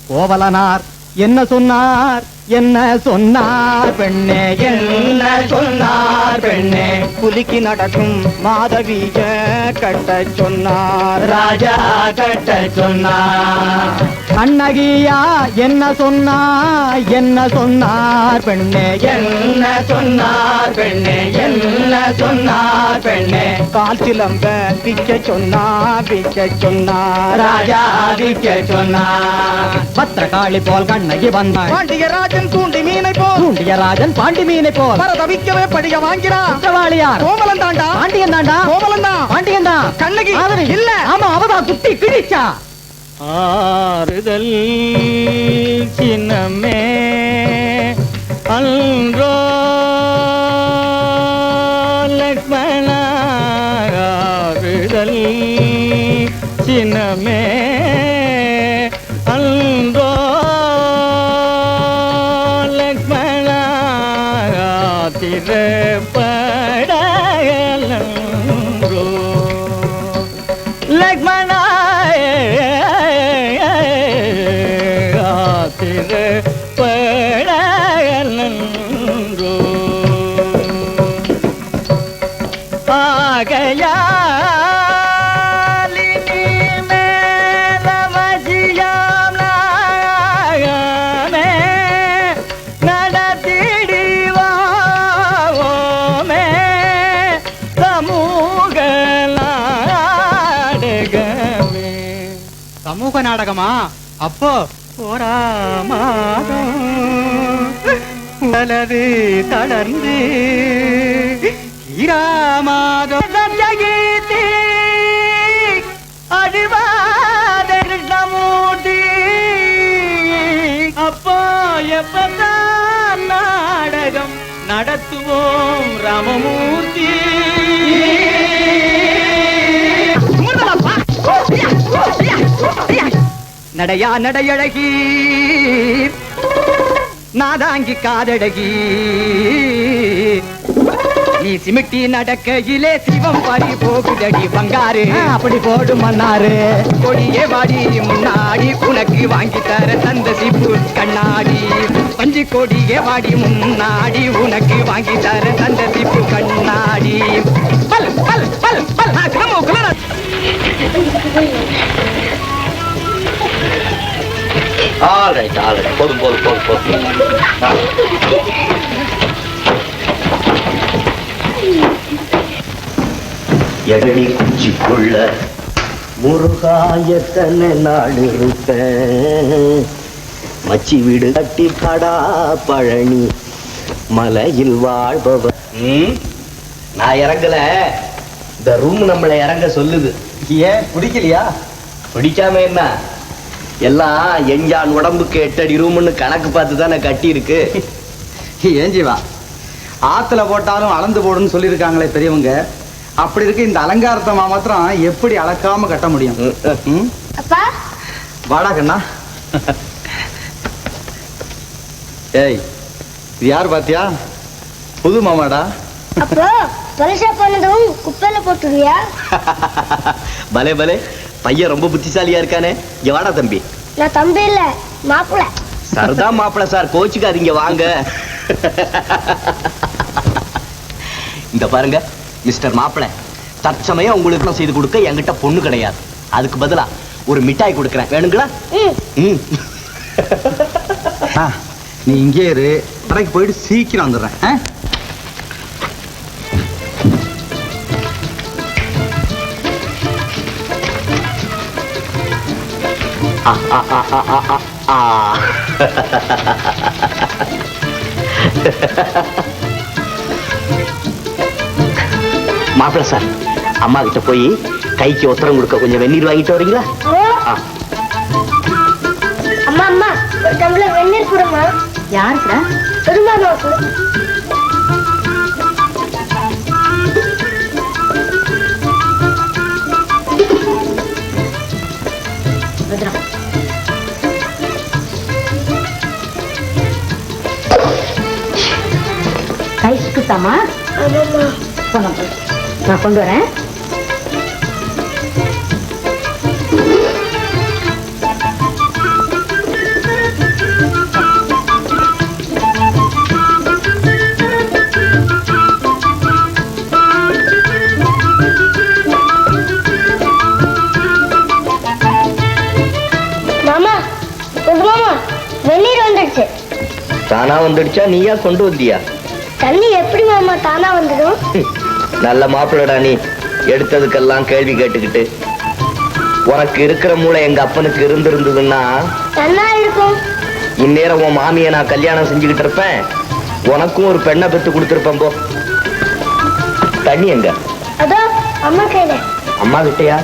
கோவலனார் என்ன சொன்னார்? என்ன சொன்னார் பெண்ணே, என்ன சொன்னார் பெண்ணே, புலிக்கு நடக்கும் மாதவிய கட்ட சொன்னார், ராஜா கட்ட சொன்னார். கண்ணகியா என்ன சொன்னார், என்ன சொன்னார் பெண்ணே, என்ன சொன்னார் பெண்ணே, என்ன சொன்னார் பெண்ணே, கால் சிலம்ப விற்க சொன்னார், விற்க சொன்னார், ராஜா விற்க சொன்னார். பத்திரகாளி போல் கண்ணகி வந்தார், பாண்டியராஜன் தூண்டி மீனை போல், தூண்டியராஜன் பாண்டி மீனை போல், பரதவிக்கவே படிக வாங்கிறான். குற்றவாளியார் கோமலன் தாண்டா, பாண்டியன் தாண்டா, கோமலன் தான், பாண்டியன் தான். கண்ணகி இல்ல, ஆமா அவதான் குட்டி கிழிச்சா. ஆறுதல் சின்னமே அன்றோ லக்ஷ்மணா, ஆறுதல் சின்னமே அன்றோ லக்ஷ்மணா, திரப்படலன்றோ லக்ஷ்மணா, திரப்படலன்றோ ஆகையாலினி மேலவசியம் நாகமே நடத்திடிவோமே சமூக நாடகமே. சமூக நாடகமா? அப்போ போராமாதம் வலது தளர்ந்து ஈராமாதம் சத்யகீர்த்தி அடிவாத கிருஷ்ணமூர்த்தி. அப்போ எப்பதான் நாடகம் நடத்துவோம் ராமமூர்த்தி. நடையா நடையழகி நாதாங்கி காதழகி, நீ சிமிட்டி நடக்கையிலே சிவம் பறி போகுதடி பங்காரு. அப்படி போடு மன்னாரு, கொடியே வாடி முன்னாடி உனக்கு வாங்கி தர தந்த சிப்பு கண்ணாடி. பஞ்சு கொடியே வாடி முன்னாடி உனக்கு வாங்கி தர தந்த சிப்பு கண்ணாடி. பல் பல் பல் பல் ஆல்ரைட் ஆல்ரைட், போதும் போதும் போதும் போதும். எடடி குச்சிக்குள்ள முருகாயத்தனை நாடு இருப்ப, மச்சி வீடு கட்டி கடா பழனி மலையில் வாழ்பவர். நான் இறங்கல, இந்த ரூம் நம்மளை இறங்க சொல்லுது. ஏன் பிடிக்கலையா? பிடிக்காம என்ன, எல்லாம் எஞ்சான் உடம்புக்கு 8 அடி ரூம்னு கணக்கு பார்த்து தானே கட்டி இருக்கு. ஏன் ஜீவா, ஆத்துல போட்டாலும் அளந்து போடுன்னு சொல்லியிருக்காங்களே பெரியவங்க. அப்படி இருக்கு இந்த அலங்காரத்தை மாத்திரம் எப்படி அளக்காம கட்ட முடியும்? அப்பா வாடா கண்ணா. ஏய், இது யார் பாத்தியா? புது மாமாடா. அப்போ பரிசா பண்ணதும் குப்பையில போட்டுருவியா? பலே பலே, பையன் ரொம்ப புத்திசாலியா இருக்கானே. இங்க வாடா தம்பி. நான் தம்பி இல்ல, மாப்பிள்ள. சரதா மாப்பிள்ள சார், கோச்சுக்காதீங்க வாங்க. இந்த பாருங்க மிஸ்டர் மாப்பிள்ள, தற்சமயம் உங்களுக்கு செய்து கொடுக்க என்கிட்ட பொண்ணு கிடையாது. அதுக்கு பதிலா ஒரு மிட்டாய் கொடுக்கறேன், வேணுங்களா? நீ இங்கே இரு, கடைக்கு போயிட்டு சீக்கிரம் வந்துடுறேன். மாப்பிள்ள சார், அம்மா கிட்ட போய் கைக்கு ஒத்தரம் கொடுக்க கொஞ்சம் வெந்நீர் வாங்கிட்டு வரீங்களா? அம்மா அம்மா, ஒரு டம்ளர் வெந்நீர் கொடுமா. யாருக்குடா? பெருமாமாவுக்கு. கைக்குத்தாமா? நான் கொண்டு வரேன். தானா வந்துடுச்சா நீயா கொண்டு வந்தியா? தண்ணி எப்படி மாமா தானா வந்துடும்? நல்ல மாப்பிள்ளடா நீ, எடுத்ததுக்கெல்லாம் கேள்வி கேட்டுக்கிட்டு. உனக்கு இருக்கிற மூளை எங்க அப்பனுக்கு இருந்திருந்ததுன்னா என்ன இருக்கும்? இந்நேரம் உன் மாமியை நான் கல்யாணம் செஞ்சுக்கிட்டு இருப்பேன், உனக்கும் ஒரு பெண்ணை பெத்து கொடுத்துருப்பேன். போ. தண்ணி எங்க? அதோ அம்மா கையில. அம்மா கிட்டயா?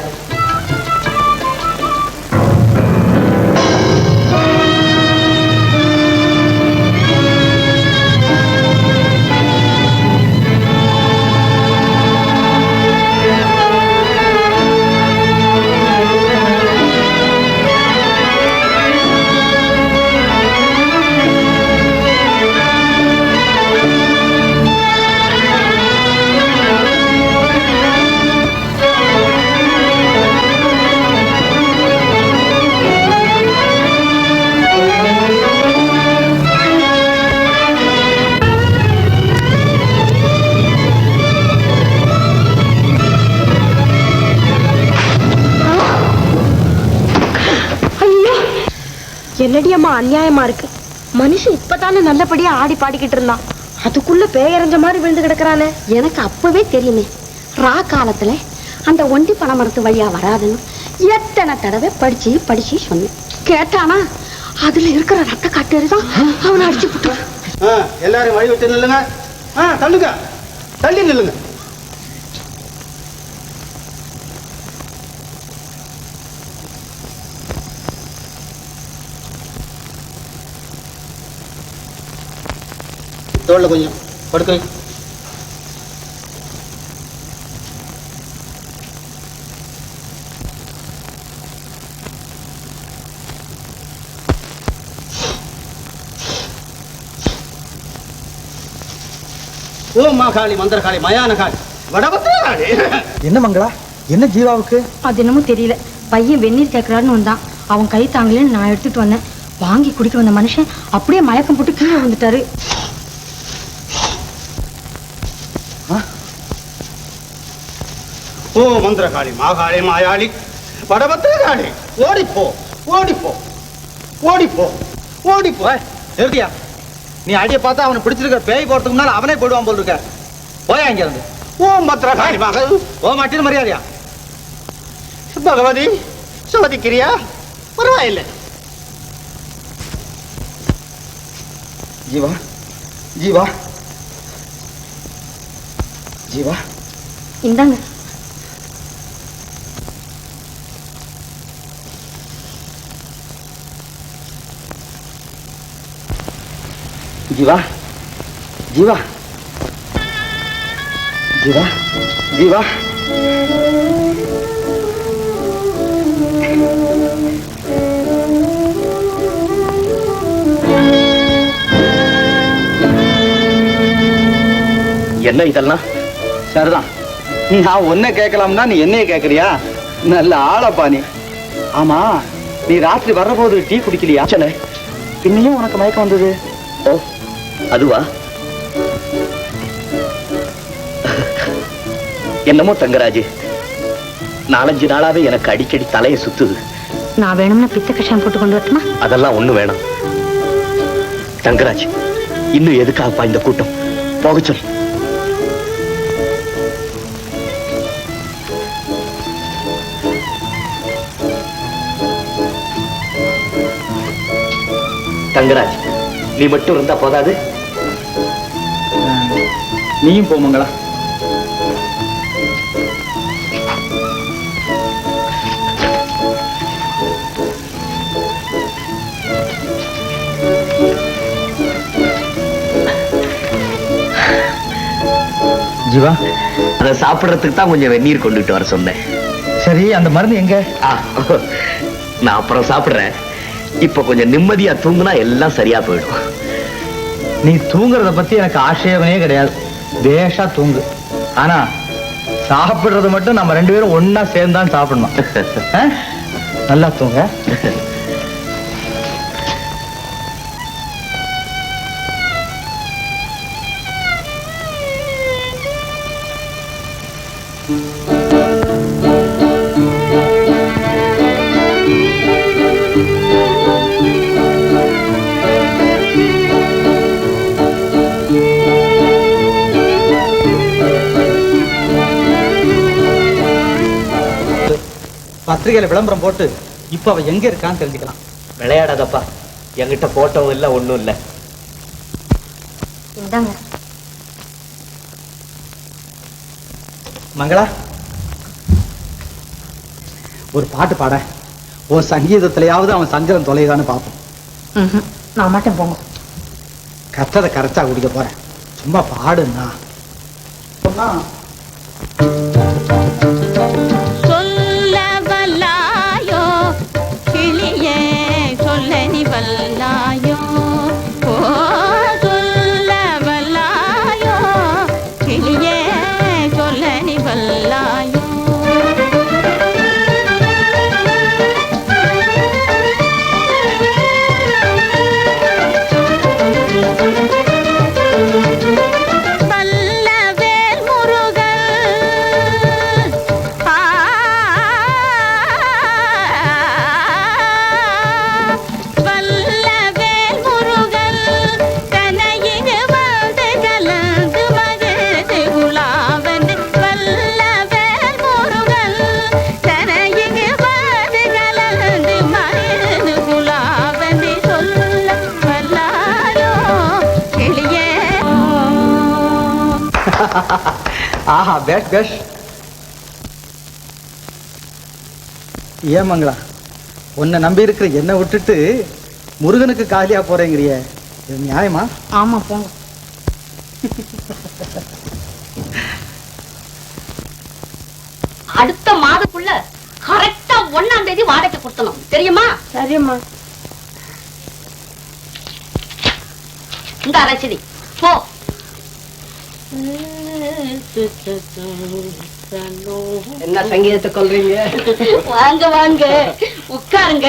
என்னடி அம்மா அநியாயமா இருக்கு. மனுஷன் இப்பதானே நல்லபடியா ஆடி பாடிக்கிட்டு இருந்தான், அதுக்குள்ள பேயறிஞ்ச மாதிரி விழுந்து கிடக்குறானே. எனக்கு அப்பவே தெரியுமே, ரா காலத்துல அந்த ஒண்டி பனைமரத்து வழியா வராதுன்னு எத்தனை தடவை படிச்சு சொன்னேன். கேட்டானா? அதுல இருக்கிற ரத்த காட்டேறிதான் அவனை அடிச்சு விட்டு. எல்லாரும் வழி விட்டு நில்லுங்க. தள்ளுங்க, தள்ளி நில்லுங்க. தோல்ல கொஞ்சம் படுக்க. ஓம் மாகாளி, மந்திரகாளி, மயானகாளி, வடபத்திரகாளி. என்ன மங்களா, என்ன ஜீவாவுக்கு? அது என்னமோ தெரியல, பையன் வெந்நீர் கேட்கறாருன்னு வந்தான். அவன் கை தாங்கலன்னு நான் எடுத்துட்டு வந்தேன். வாங்கி குடிக்க வந்த மனுஷன் அப்படியே மயக்கம் போட்டு கீழே வந்துட்டாரு. ஓ மந்திரகாளி, மாகாளி, மாயாளி, வடபத்திரகாளி, ஓடிப்போ, ஓடிப்போ, ஓடிப்போ, ஓடிப்போ. எழுதியா, நீ அடிய பார்த்தா அவனை பிடிச்சிருக்க, பேய் போறதுக்கு முன்னால அவனே போடுவான் போல் இருக்க. போயா இங்க இருந்து. ஓம் பத்திரகாளி மகள். ஓ மாட்டின் மரியாதையா? பகவதி சோதிக்கிறியா? பரவாயில்லை. ஜீவா, ஜீவா, ஜீவா. இந்தாங்க. ஜீவா, ஜீவா, ஜீவா, ஜீவா. என்ன இதெல்லாம்? சரிதான், நான் ஒன்ன கேட்கலாம்னா நீ என்னைய கேட்கறியா? நல்ல ஆளப்பா நீ. ஆமா, நீ ராத்திரி வர்றபோது டீ குடிக்கலையா? பின்னையும் உனக்கு மயக்கம் வந்தது. ஓ அதுவா? என்னமோ தங்கராஜ், 4-5 நாளாவே எனக்கு அடிக்கடி தலையை சுத்துது. நான் வேணும்னா பித்த கஷாயம் போட்டு கொண்டு வரட்டுமா? அதெல்லாம் ஒண்ணு வேணாம் தங்கராஜ். இன்னும் எதுக்காகப்பா இந்த கூட்டம்? போக சொல். தங்கராஜ், நீ மட்டும் இருந்தா போதாது? நீயும் போ மங்களா. ஜீவா, அதை சாப்பிடறதுக்கு தான் கொஞ்சம் வெந்நீர் கொண்டுட்டு வர சொன்னேன். சரி, அந்த மருந்து எங்க? நான் அப்புறம் சாப்பிடுறேன். இப்ப கொஞ்சம் நிம்மதியா தூங்குனா எல்லாம் சரியா போயிடும். நீ தூங்குறத பத்தி எனக்கு ஆட்சேபனையே கிடையாது. பேஷா தூங்கு. ஆனா சாப்பிடுறது மட்டும் நம்ம 2 பேரும் ஒன்னா சேர்ந்தான் சாப்பிடணும். நல்லா தூங்க. பத்திரிகையில விளம்பரம் போட்டு இப்ப அவ எங்க இருக்கான்னு தெரிஞ்சுக்கலாம். விளையாடாதப்பா, என்கிட்ட போட்டோவும் இல்ல ஒண்ணும் இல்ல. இந்தாங்க. மங்களா, ஒரு பாட்டு பாட. உன் சங்கீதத்திலேயாவது அவன் சஞ்சலம் தொலைதான்னு பார்ப்போம். நான் மட்டும் போங்க. கத்ததை கரைச்சா குடிக்க போறேன். சும்மா பாடுன்னா சொல்ல வல்லாயோ கிளியே, சொல்ல நீ வல்லாயோ. ஓ சொல்ல வல்லாயோ கிளியே, சொல்ல நீ வல்லாயோ. ஆஹா, பேஷ் பேஷ். ஏன் மங்களா, உன்னை நம்பி இருக்கிற என்ன விட்டுட்டு முருகனுக்கு காலியா போறேங்கிறிய, இது நியாயமா? ஆமா போங்க. அடுத்த மாதக்குள்ள கரெக்டா 1ஆம் தேதி வாடகை கொடுத்தணும், தெரியுமா? சரிம்மா. இந்த அரசடி போ. என்ன சங்கீதத்தை கொல்றீங்க? வாங்க வாங்க உட்காருங்க.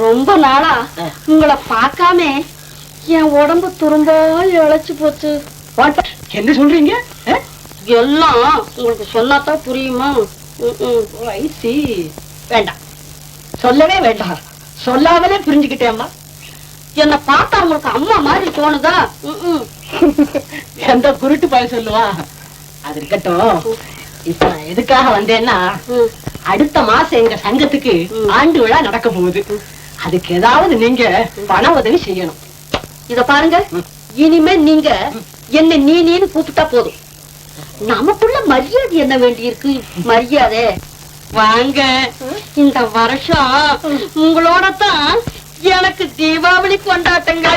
ரொம்ப நாளா உங்களை பார்க்காம என் உடம்பு துரும்பா இழைச்சு போச்சு. என்ன சொல்றீங்க? எல்லாம் உங்களுக்கு சொன்னாதான் புரியுமா? ஐசி, வேண்டாம், சொல்லவே வேண்டாம். சொல்லாமலே புரிஞ்சுக்கிட்டேம்மா. என்ன பார்த்தா உங்களுக்கு அம்மா மாதிரி தோணுதா? எந்த குருட்டு பாய் சொல்லுவா? அது இருக்கட்டும். இப்ப நான் எதுக்காக வந்தேன்னா, அடுத்த மாசம் எங்க சங்கத்துக்கு ஆண்டு விழா நடக்க போகுது. அதுக்கு ஏதாவது நீங்க பண உதவி செய்யணும். இத பாருங்க, இனிமே நீங்க என்ன நீன்னு கூப்பிட்டா போதும். நமக்குள்ள மரியாதை என்ன வேண்டி இருக்கு? மரியாதை வாங்க. இந்த வருஷம் உங்களோட தான் எனக்கு தீபாவளி கொண்டாட்டங்க.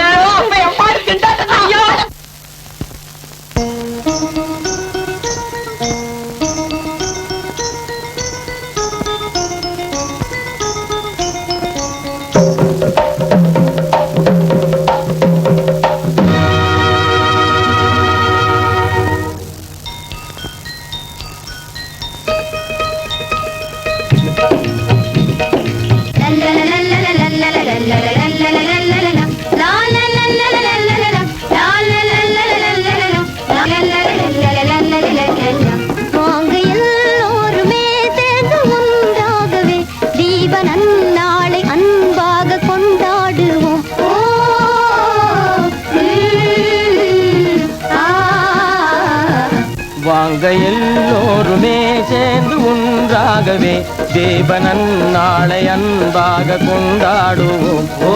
வாங்க எல்லோருமே சேர்ந்து ஒன்றாகவே தேவனன் நாளை அன்பாக கொண்டாடுவோம். ஓ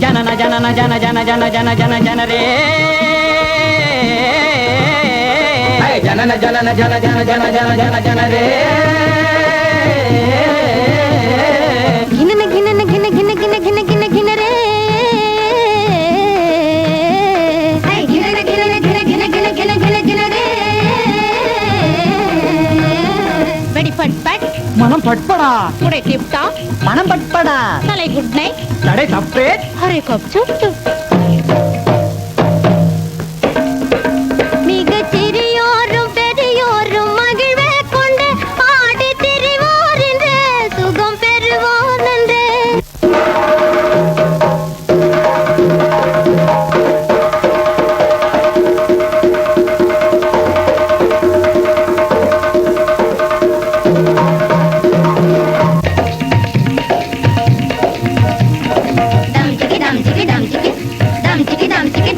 ஜனன ஜனன ஜன ஜன ஜன ஜன ஜன ஜன ரே ஜனன ஜனன ஜன ஜன ஜன ஜன ஜன ஜன ரே கிண்ணன கிண்ணன கிண்ண கிண்ண கிண்ண கிண்ண கிண்ண கிண்ண ரே மனம் பட்படா, குடை டிப்டா, மனம் பட்படா, தலை குட் நைட், தடை தப்பே, ஹரே கப் சுப் சுப். மிக சிறியோரும் பெரியோரும் மகிழ்வே கொண்டாடுவோம்.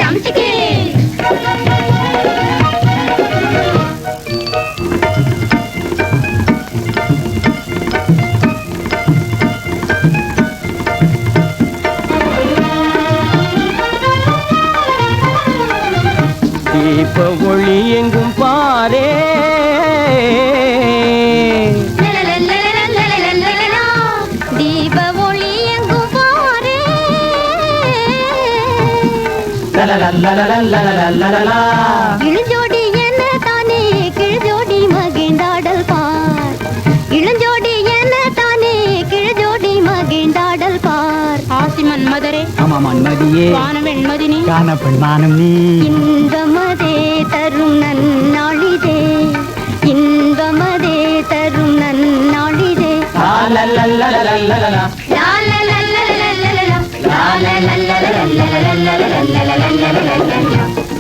டம்சிக்கு தீப ஒளி எங்கும் பாரே தீப ஒளி எங்கும் பாரே இளஞ்சோடி என்ன தானே கிழஜோடி மகிழ்ந்தாடல் பார் இளஞ்சோடி என்ன தானே கிழஜோடி மகிழ்ந்தாடல் பார் ஆசி மன்மதரே ஆமா மன்மதியே வான வெண்மதினி காண பெண்மானம் நீ இன்பமதே தரும் நன்னாளிதே இன்பமதே தரும் நன்னாளிதே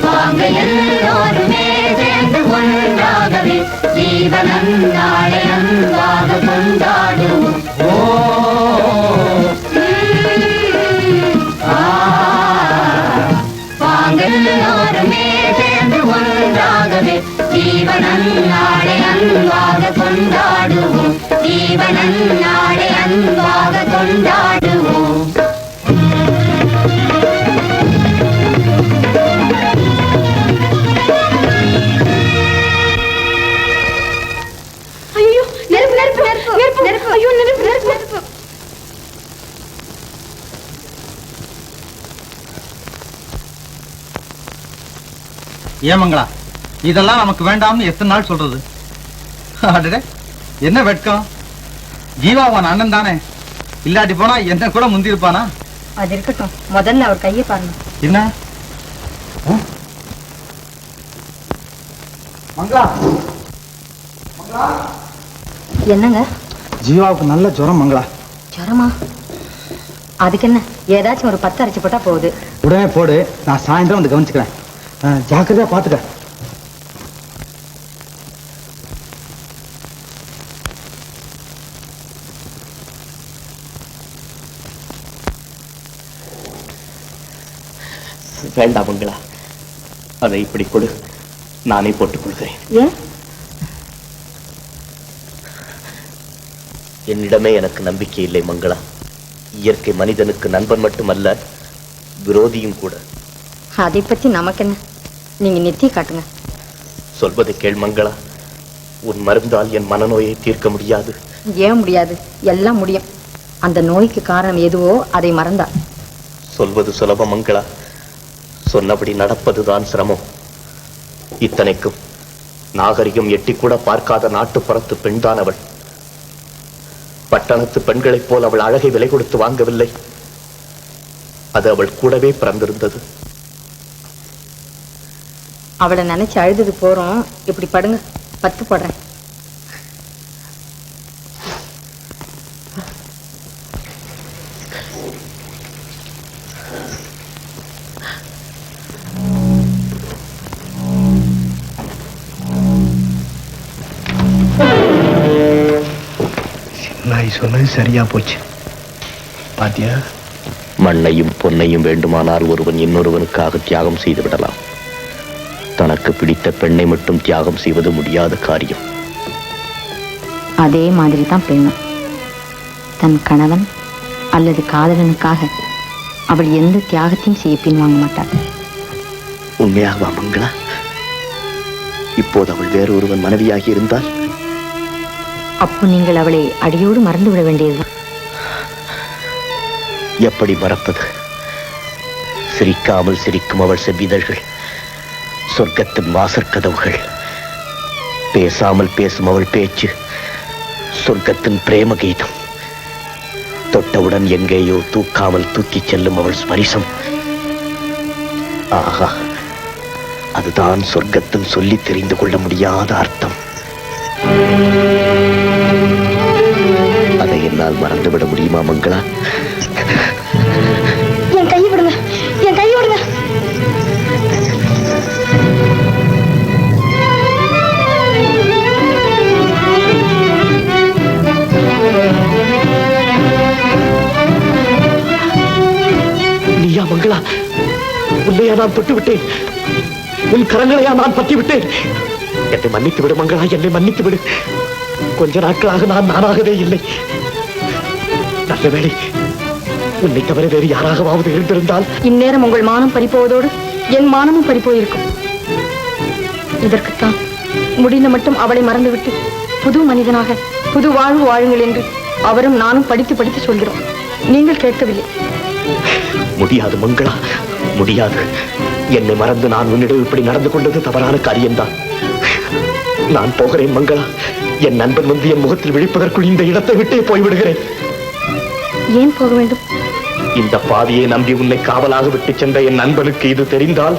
வாங்க எல்லோருமே சேர்ந்து ஒன்றாகவே ஜீவனம் நாளையம் வாக கொண்டாடுவோம் வாங்க எல்லோருமே சேர்ந்து ஒன்றாகவே ஜீவனம் நாளையம் வாக கொண்டாடுவோம் ஜீவனம் நாளையம் வாக கொண்டாடுவோம் ஐயோ நெருப்பு நெருப்பு நெருப்பு நெருப்பு நெருப்பு ஐயோ நெருப்பு நெருப்பு நெருப்பு ஏமங்களா இதெல்லாம் நமக்கு வேண்டாம்னு எத்தனை நாள் சொல்றது? அடடே என்ன வெட்கம்! ஜீவாவன் அண்ணன் தானே, இல்லாட்டி போனா என்ன கூட முந்தி இருப்பானா? அது இருக்கட்டும், முதல்ல அவர் கையை பாருங்க. என்ன மங்களா? என்னங்க? ஜீவாவுக்கு நல்ல ஜுரம் மங்களா. ஜுரமா? அதுக்கு என்ன, ஏதாச்சும் ஒரு 10 அரைச்சு போட்டா போகுது. உடனே போடு, நான் சாயந்தரம் வந்து கவனிச்சுக்கிறேன். ஜாக்கிரதையா பாத்துக்க. வேண்டாம் மங்களா, அதை இப்படி கொடு, நானே போட்டுக் கொள்கிறேன். ஏன்? என்னிடமே எனக்கு நம்பிக்கை இல்லை மங்களா. இயற்கை மனிதனுக்கு நண்பன் மட்டுமல்ல, விரோதியும் கூட. அதை பத்தி நமக்கு என்ன, நீங்க நெத்தி காட்டுங்க. சொல்வதை கேள் மங்களா, உன் மருந்தால் என் மனநோயை தீர்க்க முடியாது. ஏன் முடியாது? எல்லாம் முடியும். அந்த நோய்க்கு காரணம் எதுவோ அதை மறந்தா. சொல்வது சுலபம் மங்களா, சொன்னபடி நடப்பதுதான் சிரமம். இத்தனைக்கும் நாகரிகம் எட்டி கூட பார்க்காத நாட்டுப்புறத்து பெண்தான் அவள். பட்டணத்து பெண்களைப் போல் அவள் அழகை விலை கொடுத்து வாங்கவில்லை. அது அவள் கூடவே பிறந்திருந்தது. அவளை நினைச்சு அழுது போறோம். இப்படி படுங்க, 10 போடுறேன். சொன்னது சரியா போச்சு பாத்தியா? மண்ணையும் பொன்னையும் வேண்டுமானால் ஒருவன் இன்னொருவனுக்காக தியாகம் செய்து விடலாம். தனக்கு பிடித்த பெண்ணை மட்டும் தியாகம் செய்வது முடியாத காரியம். அதே மாதிரி தான் பெண்ணும். தன் கணவன் அல்லது காதலனுக்காக அவள் எந்த தியாகத்தையும் செய்ய பின்வாங்க மாட்டாள். உண்மையாகவா மங்களா? இப்போது அவள் வேறு ஒருவன் மனைவியாகி இருந்தால் அப்போ நீங்கள் அவளை அடியோடு மறந்து விட வேண்டியதுதான். எப்படி மறப்பது? சிரிக்காமல் சிரிக்கும் அவள் செவ்விதழ்கள் சொர்க்கத்தின் வாசற்கதவுகள். பேசாமல் பேசும் அவள் பேச்சு சொர்க்கத்தின் பிரேம கீதம். தொட்டவுடன் எங்கேயோ தூக்காமல் தூக்கிச் செல்லும் அவள் ஸ்பரிசம். ஆஹா, அதுதான் சொர்க்கத்தின் சொல்லி தெரிந்து கொள்ள முடியாத அர்த்தம். அதை என்னால் மறந்துவிட முடியுமா மங்களா? என் கையை விடுங்க, என் கையை விடுங்க. நீயா மங்களா? உன்னையா நான் தொட்டு விட்டேன்? உன் கரங்களையா நான் பற்றி விட்டேன்? என்னை மன்னித்து விடு மங்களா, என்னை மன்னித்து விடு. கொஞ்ச நாட்களாக நான் நானாகவே இல்லை. நல்ல வேளை உன்னை தவிர வேறு யாராகவாவது இருந்திருந்தால் இந்நேரம் உங்கள் மானம் பறிப்போவதோடு என் மானமும் பறிப்போயிருக்கும். இதற்குத்தான் முடிந்த மட்டும் அவளை மறந்துவிட்டு புது மனிதனாக புது வாழ்வு வாழுங்கள் என்று அவரும் நானும் படித்து படித்து சொல்கிறோம். நீங்கள் கேட்கவில்லை. முடியாது மங்களா, முடியாது. என்னை மறந்து நான் உன்னிடம் இப்படி நடந்து கொண்டது தவறான காரியம்தான். நான் போகிறேன் மங்களா. என் நண்பன் வந்து என் முகத்தில் விழிப்பதற்குள் இந்த இடத்தை விட்டே போய்விடுகிறேன். ஏன் போக வேண்டும்? இந்த பாவியை நம்பி உன்னை காவலாக விட்டு சென்ற என் நண்பனுக்கு இது தெரிந்தால்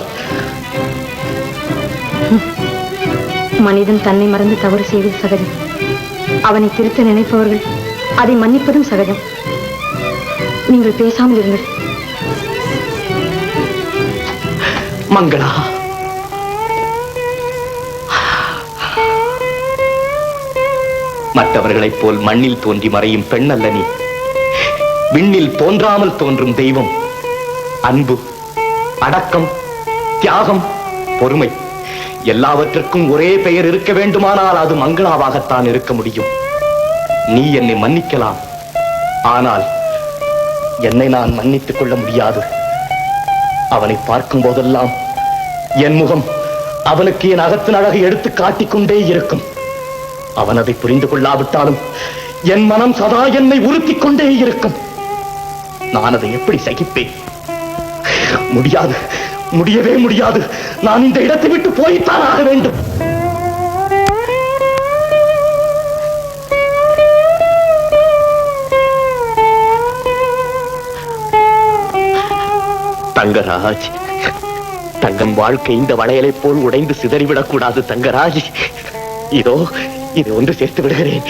மனிதன் தன்னை மறந்து தவறு செய்வது சகஜம். அவனை திருத்த நினைப்பவர்கள் அதை மன்னிப்பதும் சகஜம். நீங்கள் பேசாமல் இருங்கள். மங்களா, மற்றவர்களைப் போல் மண்ணில் தோன்றி மறையும் பெண் அல்ல நீ. விண்ணில் தோன்றாமல் தோன்றும் தெய்வம். அன்பு, அடக்கம், தியாகம், பொறுமை எல்லாவற்றுக்கும் ஒரே பெயர் இருக்க வேண்டுமானால் அது மங்களாவாகத்தான் இருக்க முடியும். நீ என்னை மன்னிக்கலாம், ஆனால் என்னை நான் மன்னித்துக் கொள்ள முடியாது. அவனை பார்க்கும் போதெல்லாம் என் முகம் அவனுக்கு என் அகத்தின் அழகை எடுத்து காட்டிக்கொண்டே இருக்கும். அவன் அதை புரிந்து கொள்ளாவிட்டாலும் என் மனம் சதா என்னை உறுத்திக் கொண்டே இருக்கும். நான் அதை எப்படி சகிப்பேன்? முடியாது, முடியவே முடியாது. நான் இந்த இடத்தை விட்டு போய்த்தான் ஆக வேண்டும். தங்கராஜ், தங்கம் வாழ்க்கை இந்த வளையலை போல் உடைந்து சிதறிவிடக் கூடாது தங்கராஜ். இதோ இதை ஒன்று சேர்த்து விடுகிறேன்.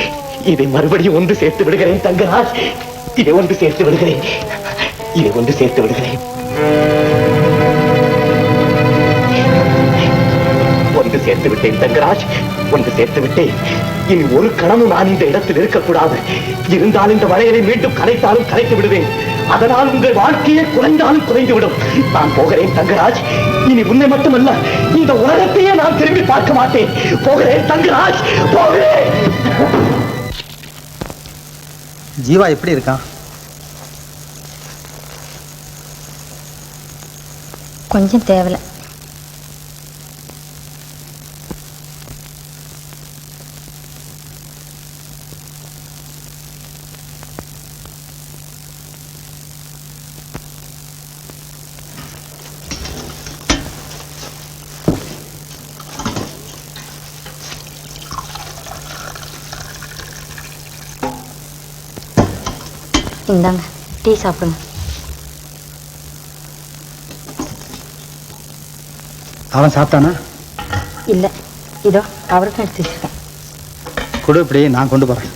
இதை மறுபடியும் ஒன்று சேர்த்து விடுகிறேன் தங்கராஜ். இதை ஒன்று சேர்த்து விடுகிறேன். இதை ஒன்று சேர்த்து விடுகிறேன். ஒன்று சேர்த்து விட்டேன் தங்கராஜ், ஒன்று சேர்த்து விட்டேன். இனி ஒரு கணமும் நான் இந்த இடத்தில் இருக்கக்கூடாது. இருந்தால் இந்த வளையலை மீண்டும் கலைத்தாலும் கலைத்து விடுவேன். அதனால் உங்கள் வாழ்க்கையே குறைந்தாலும் குறைந்துவிடும். நான் போகிறேன் தங்கராஜ். இனி உன்னை மட்டுமல்ல, இந்த உலகத்தையே நான் திரும்பி பார்க்க மாட்டேன். போகிறேன் தங்கராஜ், போகிறேன். ஜீவா எப்படி இருக்கான்? கொஞ்சம் தேவலை. இந்தாங்க, டீ சாப்பிடுங்க. அவன் சாப்பிட்டானா? இல்ல, இதோ அவருக்கும் எடுத்து வச்சிருக்கேன். கொடு, இப்படி நான் கொண்டு போறேன்.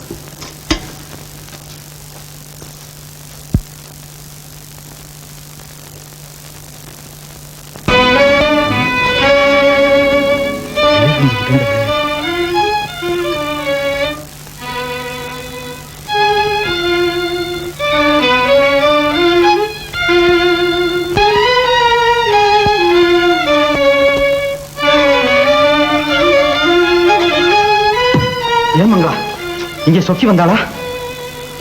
இங்கே சொக்கி வந்தாளா?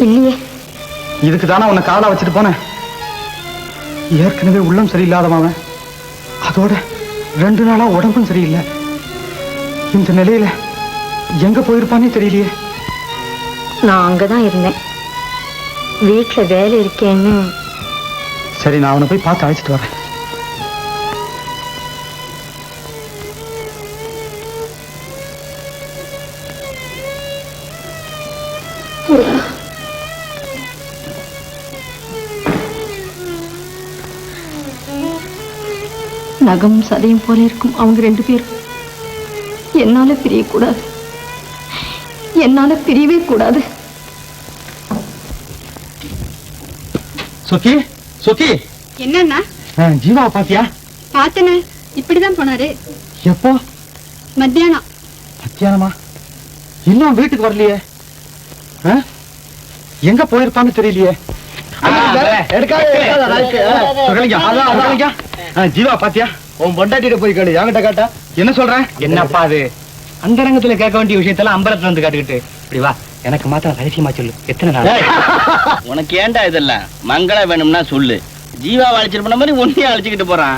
இல்லையே. இதுக்கு தானே உன்னை காலா வச்சுட்டு போனேன். ஏற்கனவே உள்ளம் சரியில்லாதவன், அதோட 2 நாளா உடம்பும் சரியில்லை. இந்த நிலையில எங்க போயிருப்பானே தெரியலையே. நான் அங்கதான் இருந்தேன், வீட்டுல வேலை இருக்கேன்னு. சரி, நான் அவனை போய் பார்த்து அழைச்சிட்டு வரேன். நகம் சதையும் போல இருக்கும் அவங்க 2 பேரும். என்னால பிரியக்கூடாது, என்னால பிரியவே கூடாது. சொக்கி, சொக்கி. என்னன்னா? ஜீவா பாத்தியா? பார்த்தனே, இப்படிதான் போனாரு. எப்போ? மத்தியானம். மத்தியானமா? இன்னும் வீட்டுக்கு வரலையே. எங்க போயிருப்பான்னு தெரியலையே. ஜீவா பாத்தியா உன் பொண்டாட்டிட்ட போய் கேளு. என்கிட்ட கேட்டா என்ன சொல்றேன்? என்னப்பா அது அந்தரங்கத்துல கேட்க வேண்டிய விஷயத்தெல்லாம் அம்பலத்துல வந்து கேட்டுக்கிட்டு இப்படி வா, எனக்கு மாத்திரம் ரகசியமா சொல்லு. எத்தனை நாள்? உனக்கு ஏண்டா இதெல்லாம் மங்கள வேணும்னா சொல்லு. ஜீவா அழைச்சிட்டு போன மாதிரி ஒன்னையும் அழைச்சிக்கிட்டு போறான்.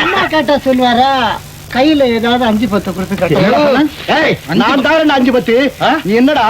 அம்மா கேட்டா சொல்லுவாரா? கையில ஏதாவது 5-10 கொடுத்து கேட்ட. நான் தான் 5-10. நீ என்னடா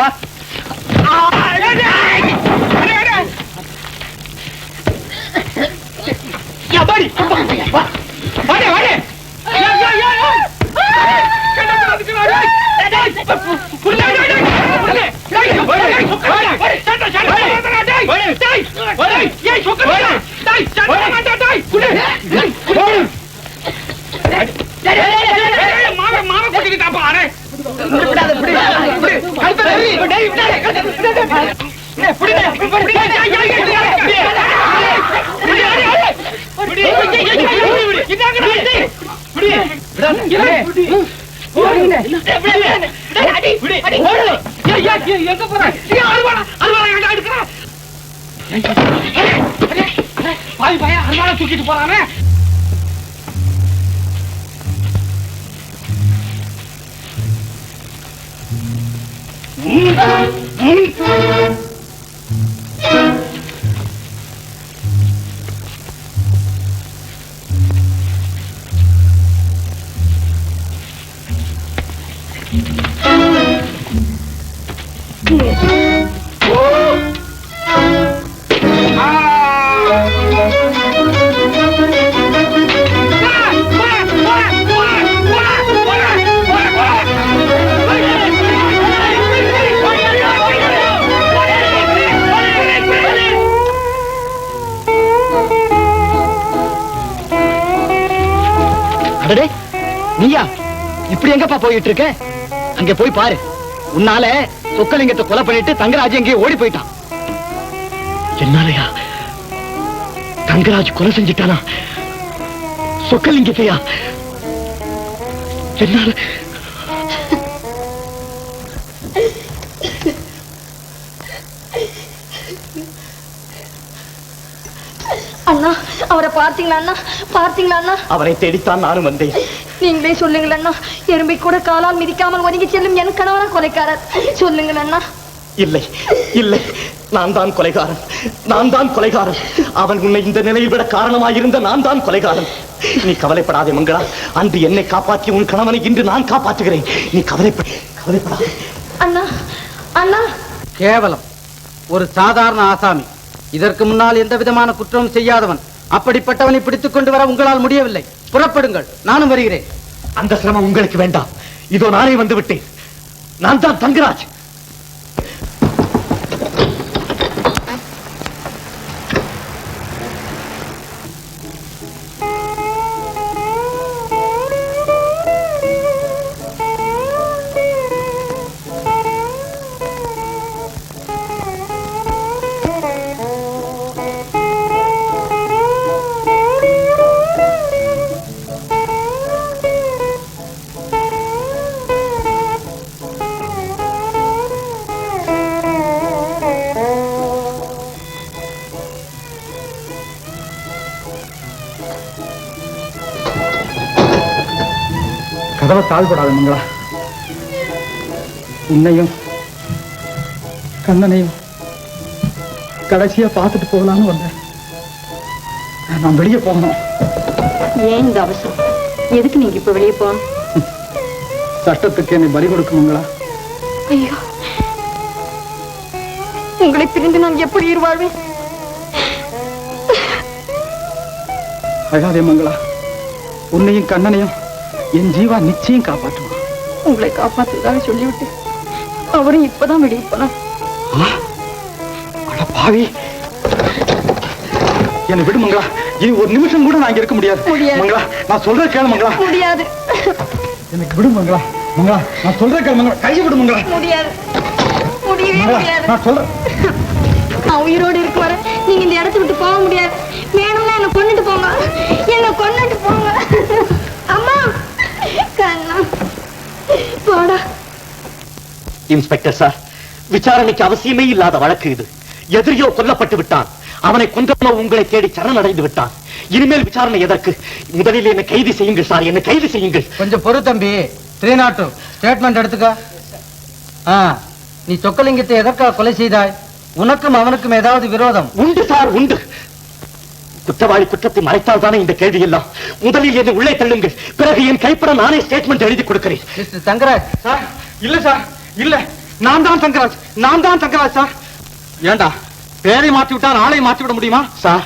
தூக்கிட்டு போறானே. நீயா இப்படி எங்கப்பா போயிட்டு இருக்க? அங்க போய் பாரு. உன்னால சொக்கலிங்கத்தை கொலை பண்ணிட்டு தங்கராஜ் எங்கேயோ ஓடி போயிட்டான். என்னாலயா? தங்கராஜ் கொலை செஞ்சுட்டானா? சொக்கலிங்கத்தையா? என்னால? அண்ணா அவரை பார்த்தீங்களா அண்ணா? பார்த்தீங்களா அண்ணா? அவரை தேடித்தான் நானும் வந்தேன். நீங்களே சொல்லுங்கள் அண்ணா. எறும்பை கூட காலால் மிதிக்காமல் ஒதுங்கி செல்லும் என் கணவனா கொலைக்காரர்? சொல்லுங்கள் அண்ணா. இல்லை இல்லை, நான் தான் கொலைகாரன். நான் தான் கொலைகாரன். அவன் உன்னை இந்த நிலையில் விட காரணமாயிருந்த நான் தான் கொலைகாரன். நீ கவலைப்படாதே மங்களா. அன்று என்னை காப்பாற்றி உன் கணவனை இன்று நான் காப்பாற்றுகிறேன். நீ கவலைப்படாதே. அண்ணா அண்ணா. கேவலம் ஒரு சாதாரண ஆசாமி. இதற்கு முன்னால் எந்த விதமான குற்றமும் செய்யாதவன். அப்படிப்பட்டவனை பிடித்துக் கொண்டு வர உங்களால் முடியவில்லை. புறப்படுங்கள், நானும் வருகிறேன். அந்த சிரமம் உங்களுக்கு வேண்டாம். இதோ நானே வந்து விட்டேன். நான் தான் தங்கராஜ். கதவை தாழ்படாத மங்களா. உன்னையும் கண்ணனையும் கடைசியா பார்த்துட்டு போகலான்னு வந்தேன். நான் வெளியே போகணும். ஏன் இந்த அவசரம்? எதுக்கு நீங்க இப்ப வெளியே போகணும்? சட்டத்துக்கு என்னை பலி கொடுக்கும் மங்களா. ஐயோ, உங்களை பிரிந்து நான் எப்படி இருவாழ்வேன்? அழாதே மங்களா. உன்னையும் கண்ணனையும் என் ஜீவா நிச்சயம் காப்பாற்றுவான். உங்களை காப்பாற்றுவதாக சொல்லிவிட்டு அவரும் இப்பதான் வெளியே போனார். அட பாவி, என்னை விடு மங்களா. இனி ஒரு நிமிஷம் கூட நான் இங்க இருக்க முடியாது. மங்களா, நான் சொல்ற கேளு மங்களா. முடியாது. எனக்கு விடு மங்களா. மங்களா, நான் சொல்ற கேளு மங்களா. கையை விடு மங்களா. முடியாது, முடியவே முடியாது. நான் சொல்றேன். நான் உயிரோடு இருக்க வர நீங்க இந்த இடத்தை விட்டு போக முடியாது. வேணும்னா என்ன கொன்னுட்டு போங்க. என்ன கொன்னுட்டு போங்க. அம்மா கண்ணா போடா. இன்ஸ்பெக்டர் சார், விசாரணைக்கு அவசியமே இல்லாத வழக்கு இது. எதிரியோ கொல்லப்பட்டு விட்டான். அவனை கொன்றவனோ உங்களை தேடி சரணடைந்து விட்டான். இனிமேல் விசாரணை எதற்கு? முதலில் என்னை கைது செய்யுங்கள் சார், என்னை கைது செய்யுங்கள். கொஞ்சம் பொறு தம்பி. 302 ஸ்டேட்மெண்ட் எடுத்துக்க. நீ சொக்கலிங்கத்தை எதற்காக கொலை செய்தாய்? உனக்கும் அவனுக்கும் ஏதாவது விரோதம்? உண்டு சார், உண்டு. குற்றவாளி குற்றத்தை மறைத்தால் தானே இந்த கேள்வி எல்லாம். முதலில் என்னை உள்ளே தள்ளுங்கள், பிறகு என் கைப்பட நானே ஸ்டேட்மெண்ட் எழுதி கொடுக்கிறேன். மிஸ்டர் தங்கராஜ். சார் இல்ல சார், இல்ல, நான் தான் தங்கராஜ், நான் தான் தங்கராஜ் சார். ஏண்டா பேரை மாற்றி விட்டா ஆளை மாற்றி விட முடியுமா? சார்,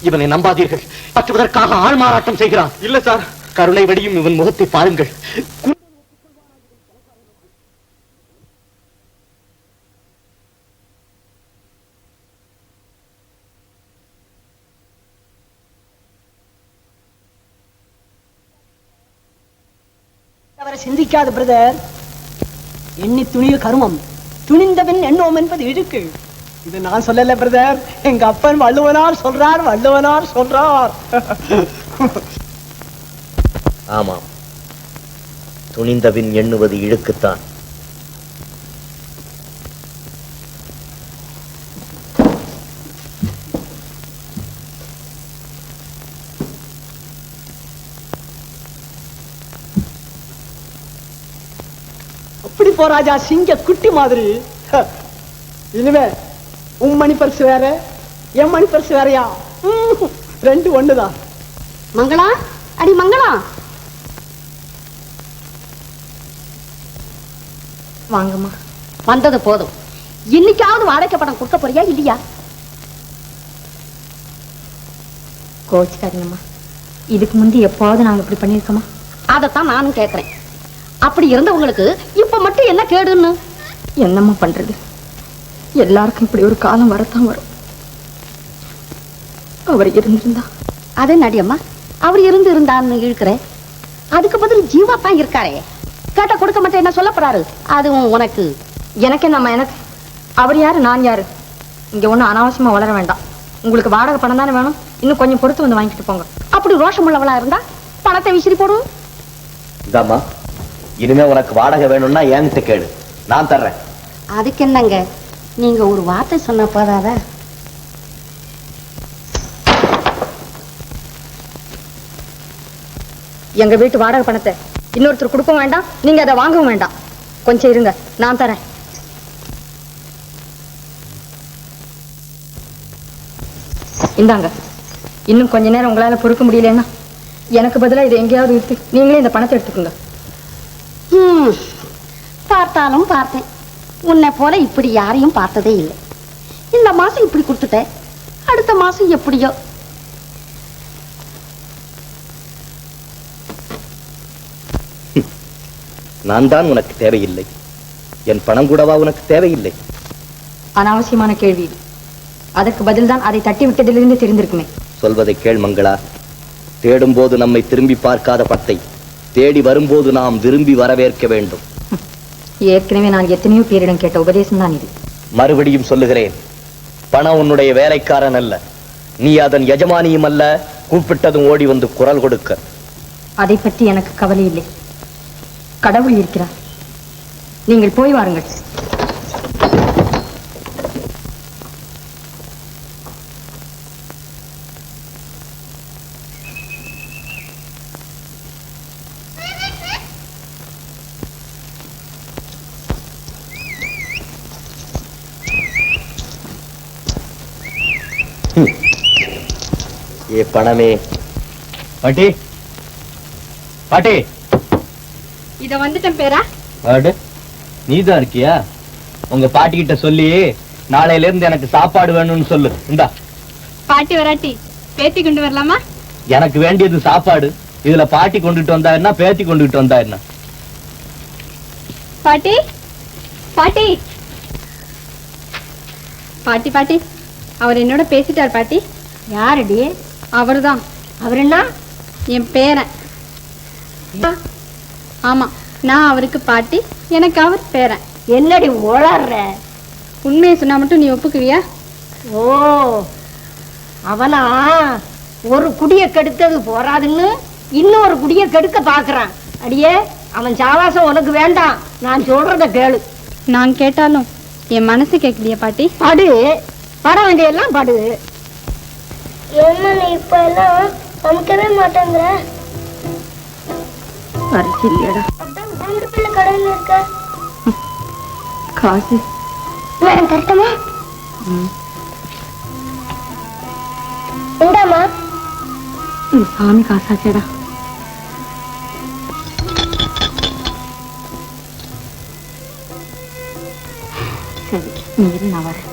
இவனை நம்பாதீர்கள். மாற்றுவதற்காக ஆள் மாறாட்டம் செய்கிறான். இல்ல சார், கருணை வடியும் இவன் முகத்தை பாருங்கள். அவரை சிந்திக்காத பிரதர். எண்ணி துணிய கருமம், துணிந்தவன் எண்ணோம் என்பது இருக்கு. இது நான் சொல்லல பிரதர், எங்க அப்பன் வள்ளுவனார் சொல்றார், வள்ளுவனார் சொல்றார். ஆமாம், துணிந்தவின் எண்ணுவது இழுக்குத்தான். அப்படி போராஜா, சிங்க குட்டி மாதிரி. இனிமே உன் மணி பரிசு வேற, என் மணி பரிசு வேறையா? ரெண்டு ஒண்ணுதான். மங்களா, அடி மங்களா, வாங்கம்மா. வந்தது போதும். இன்னைக்காவது வாடகை படம் கொடுக்க போறியா இல்லையா? கோச்சுக்காதீங்கம்மா, இதுக்கு முந்தி எப்போது நாங்க இப்படி பண்ணிருக்கோமா? அதைத்தான் நானும் கேட்கிறேன். அப்படி இருந்தவங்களுக்கு இப்ப மட்டும் என்ன கேடுன்னு? என்னம்மா பண்றது, எல்லாருக்கும் இப்படி ஒரு காலம் வரத்தான் வரும். அவர் இருந்திருந்தா. அதே நடியம்மா, அவர் இருந்தான்னு இழுக்கிற. அதுக்கு பதில் ஜீவா தான் இருக்காரே. கேட்ட கொடுக்க மாட்டேன் என்ன சொல்ல போறாரு? அதுவும் உனக்கு. எனக்கு என்னம்மா, எனக்கு அவர் யாரு, நான் யாரு? இங்க ஒண்ணும் அனாவசியமா வளர வேண்டாம். உங்களுக்கு வாடகை பணம் தானே வேணும், இன்னும் கொஞ்சம் பொறுத்து வந்து வாங்கிட்டு போங்க. அப்படி ரோஷம் உள்ளவளா இருந்தா பணத்தை விசிறி போடுவோம். இதாம்மா, இனிமே உனக்கு வாடகை வேணும்னா என்கிட்ட கேளு, நான் தர்றேன். அதுக்கு என்னங்க, நீங்க ஒரு வார்த்தை சொன்ன போதாத? எங்க வீட்டு வாடகை பணத்தை இன்னொருத்தர் கொடுக்க வேண்டாம், நீங்க அதை வாங்கவும் வேண்டாம். கொஞ்சம் இருங்க, நான் தரேன். இந்தாங்க. இன்னும் கொஞ்ச நேரம் உங்களால பொறுக்க முடியலன்னா எனக்கு பதிலா இது எங்கேயாவது இருக்கு, நீங்களே இந்த பணத்தை எடுத்துக்கோங்க. பார்த்தாலும் பார்த்தேன், உன்னை போல இப்படி யாரையும் பார்த்ததே இல்லை. இந்த மாசம் இப்படி கொடுத்துட்டேன், அடுத்த மாசம் எப்படியோ. நான் தான் உனக்கு தேவையில்லை, என் பணம் கூடவா உனக்கு தேவையில்லை? அனாவசியமான கேள்வி இது. அதற்கு பதில்தான் அதை தட்டி விட்டதிலிருந்து தெரிந்திருக்குமே. சொல்வதை கேள் மங்களா. தேடும் போது நம்மை திரும்பி பார்க்காத பத்தை தேடி வரும்போது நாம் விரும்பி வரவேற்க வேண்டும். ஏற்கனவே நான் எத்தனையோ பேரிடம் கேட்ட உபதேசம் தான் இது. மறுபடியும் சொல்லுகிறேன், பணம் உன்னுடைய வேலைக்காரன் அல்ல, நீ அதன் எஜமானியும் அல்ல. கூப்பிட்டதும் ஓடி வந்து குரல் கொடுக்க. அதை பற்றி எனக்கு கவலை இல்லை, கடவுள் இருக்கிறார். நீங்கள் போய் வாருங்கள். ஏ பணமே. பாட்டி, பாட்டி. இத வந்துட்டேன் பேரா. நீதான் இருக்கியா? உங்க பாட்டி கிட்ட சொல்லி நாளையில இருந்து எனக்கு சாப்பாடு வேணும்னு சொல்லு. இந்தா. பாட்டி வராட்டி பேத்தி கொண்டு வரலாமா? எனக்கு வேண்டியது சாப்பாடு. இதுல பாட்டி கொண்டுட்டு வந்தா என்ன, பேத்தி கொண்டுட்டு வந்தா என்ன? பாட்டி, பாட்டி, பாட்டி, பாட்டி, அவர் என்னோட பேசிட்டார் பாட்டி. யாரடி? அவர்தான். அவர் என்ன? என் பேரன். ஆமா, நான் அவருக்கு பாட்டி, எனக்கு அவர் பேரன். என்னடி ஓளாடுற? உண்மையை சொன்னா மட்டும் நீ ஒப்புக்குவியா? ஓ, அவனா ஒரு குடிய கெடுத்தது போராதுன்னு இன்னொரு குடிய கெடுக்க பாக்குறான். அடியே, அவன் சாவாசம் உனக்கு வேண்டாம், நான் சொல்றத கேளு. நான் கேட்டாலும் என் மனசு கேட்கலையே பாட்டி. அடு, பாட வேண்டியெல்லாம் பாடுது. ஏம்மா நீ இப்ப எல்லாம் சமைக்கவே மாட்டேங்கிற? அரிசி இல்லையடா. ரெண்டு பிள்ளை கடையில் இருக்க காசு நான் தரட்டுமா? இந்தாமா. சாமி காசாச்சேடா. சரி நீ இரு, நான் வரேன்.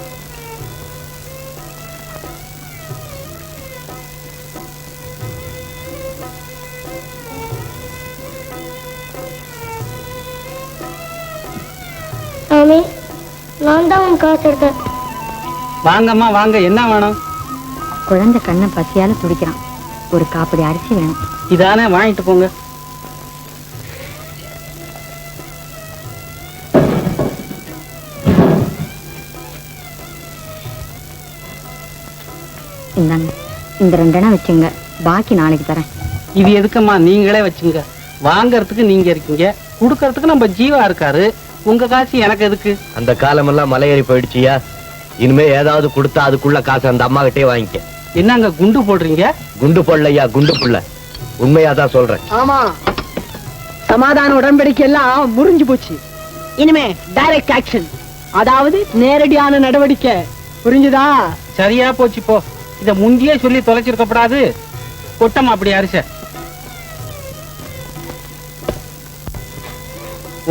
சாமி நான் தான் உன் காசு எடுத்தேன். வாங்கம்மா வாங்க, என்ன வேணும்? குழந்தை கண்ணை பசியால துடிக்கிறான். ஒரு காப்படி அரிசி வேணும். இதானே, வாங்கிட்டு போங்க. இந்தாங்க, இந்த 2 வச்சுங்க, பாக்கி நாளைக்கு தரேன். இது எதுக்குமா? நீங்களே வச்சுங்க. வாங்கறதுக்கு நீங்க இருக்கீங்க, குடுக்கறதுக்கு நம்ம ஜீவா இருக்காரு. உங்க காசு எனக்கு எதுக்கு? அந்த காலமெல்லாம் மலையேறி போயிடுச்சியா. இனிமே ஏதாவது கொடுத்தா அதுக்குள்ள காசு அந்த அம்மா கிட்டே வாங்கிக்க. என்னங்க குண்டு போடுறீங்க? குண்டு போடலையா, குண்டு புள்ள. உண்மையாதான் சொல்றேன். ஆமா, சமாதான உடன்படிக்கை எல்லாம் முறிஞ்சு போச்சு. இனிமே டைரக்ட் ஆக்ஷன், அதாவது நேரடியான நடவடிக்கை. புரிஞ்சுதா? சரியா போச்சு போ. இத முந்தியே சொல்லி தொலைச்சிருக்கப்படாது. கொட்டமா அப்படி அரிச.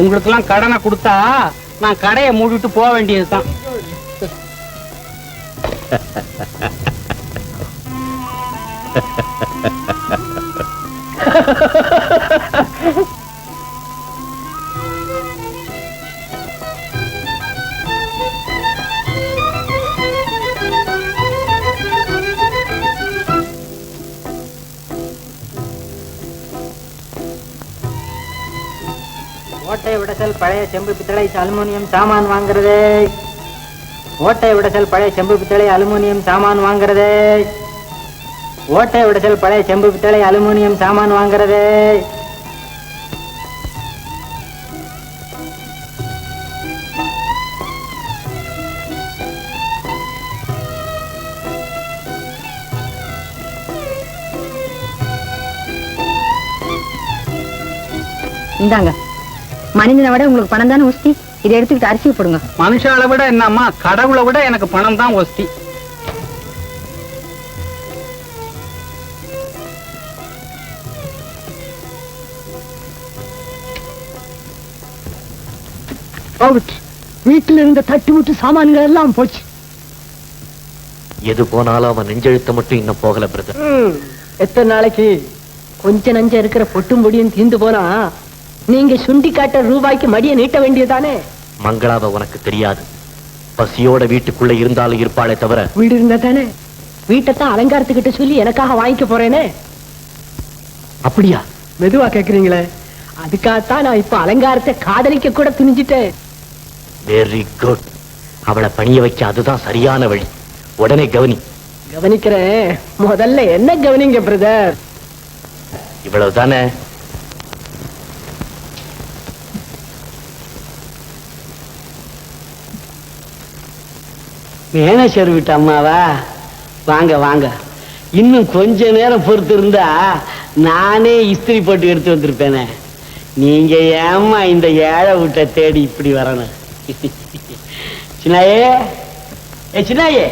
உங்களுக்கு எல்லாம் கடனை கொடுத்தா நான் கடையை மூடிட்டு போக வேண்டியதுதான். ஓட்டை விடசல் பழைய செம்பு பித்தளை அலுமினியம் சாமான் வாங்குறது. ஓட்டை விடசல் பழைய செம்பு பித்தளை அலுமினியம் சாமான் வாங்குறது. ஓட்டை விடசல் பழைய செம்பு பித்தளை அலுமினியம் சாமான் வாங்குறது. இந்தாங்க, மனிதனை விட உங்களுக்கு பணம் தானே ஒஸ்தி. இதை எடுத்துக்கிட்டு அரிசி போடுங்க. மனுஷால விட என்னம்மா, கடவுளை விட எனக்கு பணம் தான் ஒஸ்தி. வீட்டுல இருந்த தட்டு முட்டு சாமான்கள் எல்லாம் போச்சு. எது போனாலும் அவன் நெஞ்செழுத்த மட்டும் இன்னும் போகல பிரதர். எத்தனை நாளைக்கு? கொஞ்ச நஞ்ச இருக்கிற பொட்டும் பொடியும் தீந்து போனா நீங்க சுண்டி காட்ட ரூபாய்க்கு மடிய நீட்ட வேண்டியதானே? மங்களாவ உனக்கு தெரியாது. பசியோட வீட்டுக்குள்ள இருந்தாலும் இருப்பாளே தவிர. வீடு இருந்தா தானே. வீட்டைத்தான் அலங்காரத்துக்கிட்ட சொல்லி எனக்காக வாங்கிக்க போறேனே. அப்படியா? மெதுவா கேக்குறீங்களே. அதுக்காகத்தான் நான் இப்ப அலங்காரத்தை காதலிக்க கூட துணிஞ்சிட்டேன். Very good. அவளை பணிய வைக்க அதுதான் சரியான வழி. உடனே கவனி. கவனிக்கிறேன். முதல்ல என்ன கவனிங்க பிரதர். இவ்வளவுதானே? மேனேஜர் வீட்டு அம்மாவா? வாங்க வாங்க. இன்னும் கொஞ்ச நேரம் பொறுத்து இருந்தா நானே இஸ்திரி போட்டு எடுத்து வந்திருப்பேனே. நீங்க ஏம்மா இந்த ஏழை வீட்டை தேடி இப்படி வரணும்? சின்னாயே, சின்னாயே,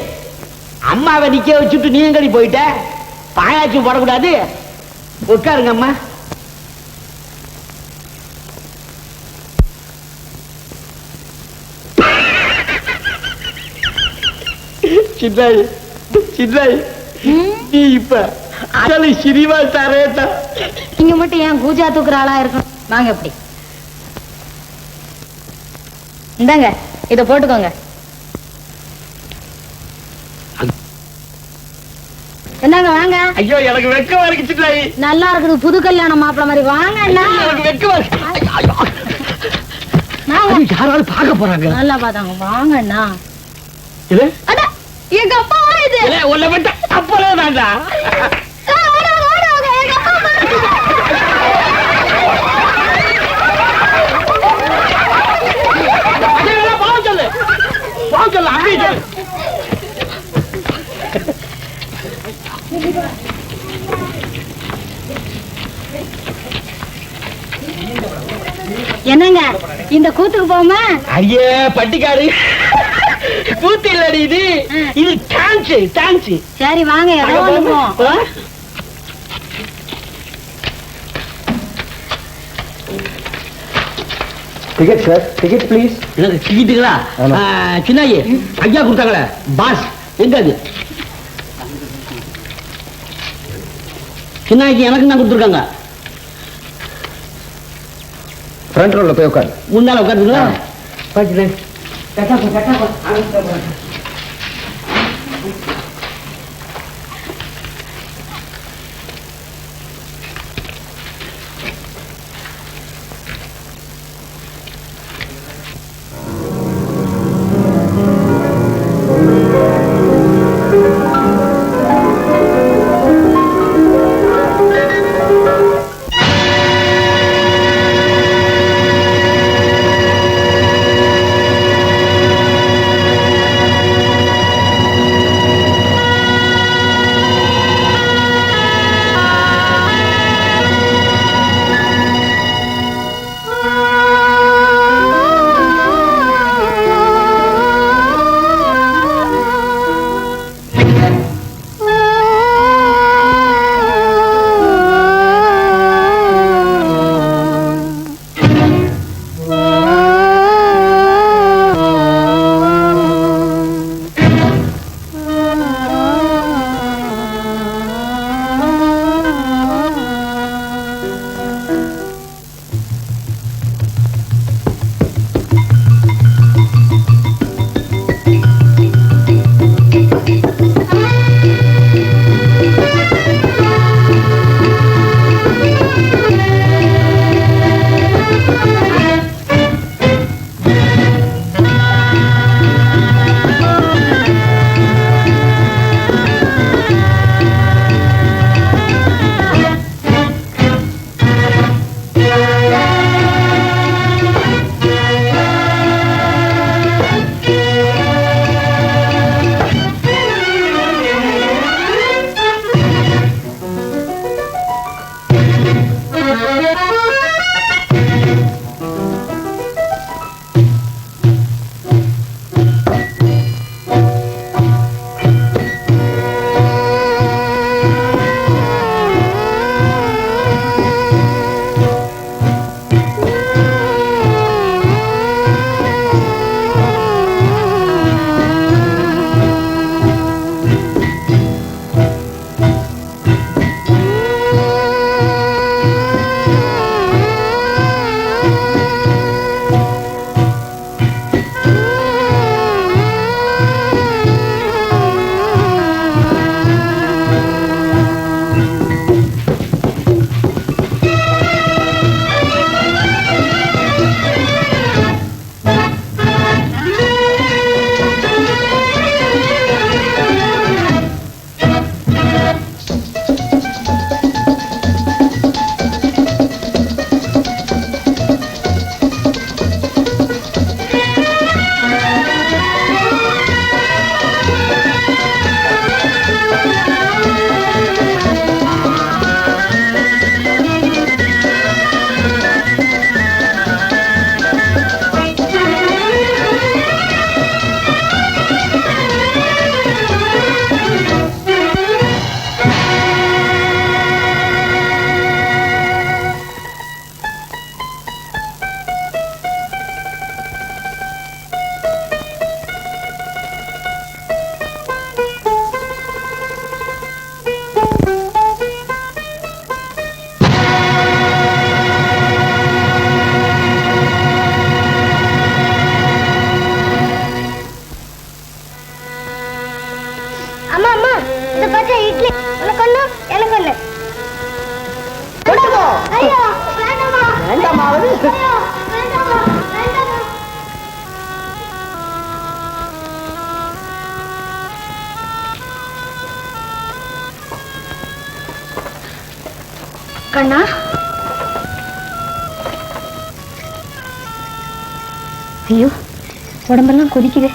அம்மாவை நிக்க வச்சுட்டு நீ எங்கடி போயிட்ட? பாயாச்சும் போடக்கூடாது. உட்காருங்க அம்மா. சின்னாய், சின்னாய், நீ இப்ப அசலை சிரிவா தரேட்டா. நீங்க மட்டும் ஏன் கூஜா தூக்குற ஆளா இருக்கணும்? வாங்க எப்படி. இந்தாங்க, இத போட்டுக்கோங்க. என்னங்க வாங்க. ஐயோ, எனக்கு வெக்கமா இருக்கு சின்னாய். நல்லா இருக்குது, புது கல்யாண மாப்பிள்ள மாதிரி. வாங்க அண்ணா. எனக்கு வெக்கமா இருக்கு. யாராவது பார்க்க போறாங்க. நல்லா பாத்தாங்க. வாங்க அண்ணா. இது எங்க அப்பா இது. உன்னை விட்டு அப்பளே தாண்டா. என்னங்க இந்த கூத்துக்கு போமா? ஐயே பட்டிக்காடு கூத்து இல்லடி இது, இது டான்ஸ் டான்ஸ். சரி வாங்க ஏதோ ஒண்ணு போவோம். Ticket sir, ticket please. எனக்கு டிக்கெட்டுங்களா? சின்னாயி ஐயா கொடுத்தாங்களே பாஸ், எங்க அது? சின்னாய்க்கு எனக்கு தான் கொடுத்துருக்காங்க. ஃப்ரண்ட் ரோல போய் உட்காரு. முன்னால உட்காந்துங்களா? கண்ணா, ஐயோ உடம்பெல்லாம் கொதிக்குது.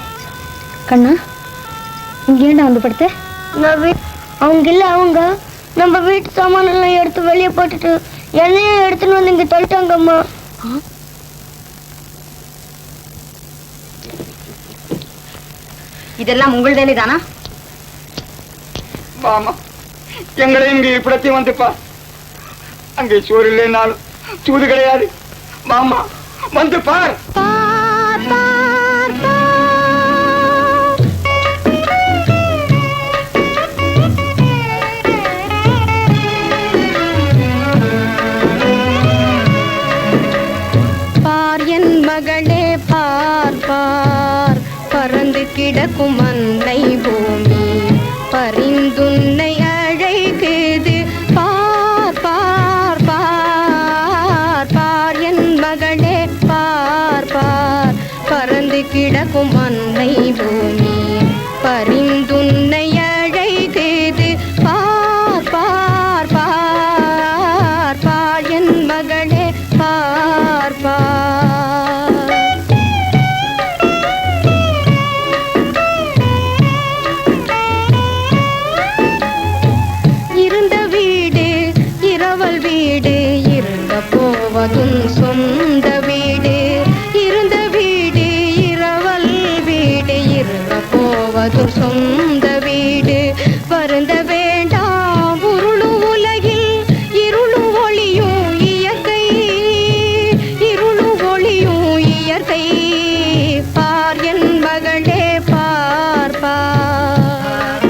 கண்ணா, இங்க ஏண்டா வந்து படுத்த? அவங்க இல்ல, அவங்க நம்ம வீட்டு சாமான் எல்லாம் எடுத்து வெளியே போட்டுட்டு என்னையும் எடுத்துன்னு வந்து இங்க தொலைட்டாங்கம்மா. இதெல்லாம் உங்கள் வேலைதானா? மாமா எங்களை இங்க இப்படத்தி வந்துப்பா. அங்கே சோறு இல்லைனாலும் சூது கிடையாது. மாமா வந்து பார். பார் என் மகளே பார் பார், பறந்து கிடக்கும் அன்னை பூமி பரிந்துன்னை அழைக்குது. பார் பார் பார் பார் என் மகளே பார் பார், பறந்து கிடக்கும் அன்னை பூமி பரிந்துன்னை அழைக்குது. பார் பார் பார் பார் என் மகளே பார் பார். இருந்த வீடு இரவல் வீடு, இருந்த போவதும் சொந்த வீடு. இருந்த வீடு இரவல் வீடு, இருந்த போவதும் சொந்த வீடு. வருந்த வேண்டாம் உருளும் உலகில், இருளும் ஒளியும் இயற்கை, இருளும் ஒளியும் இயற்கை. பார் என் மகளே பார் பார்.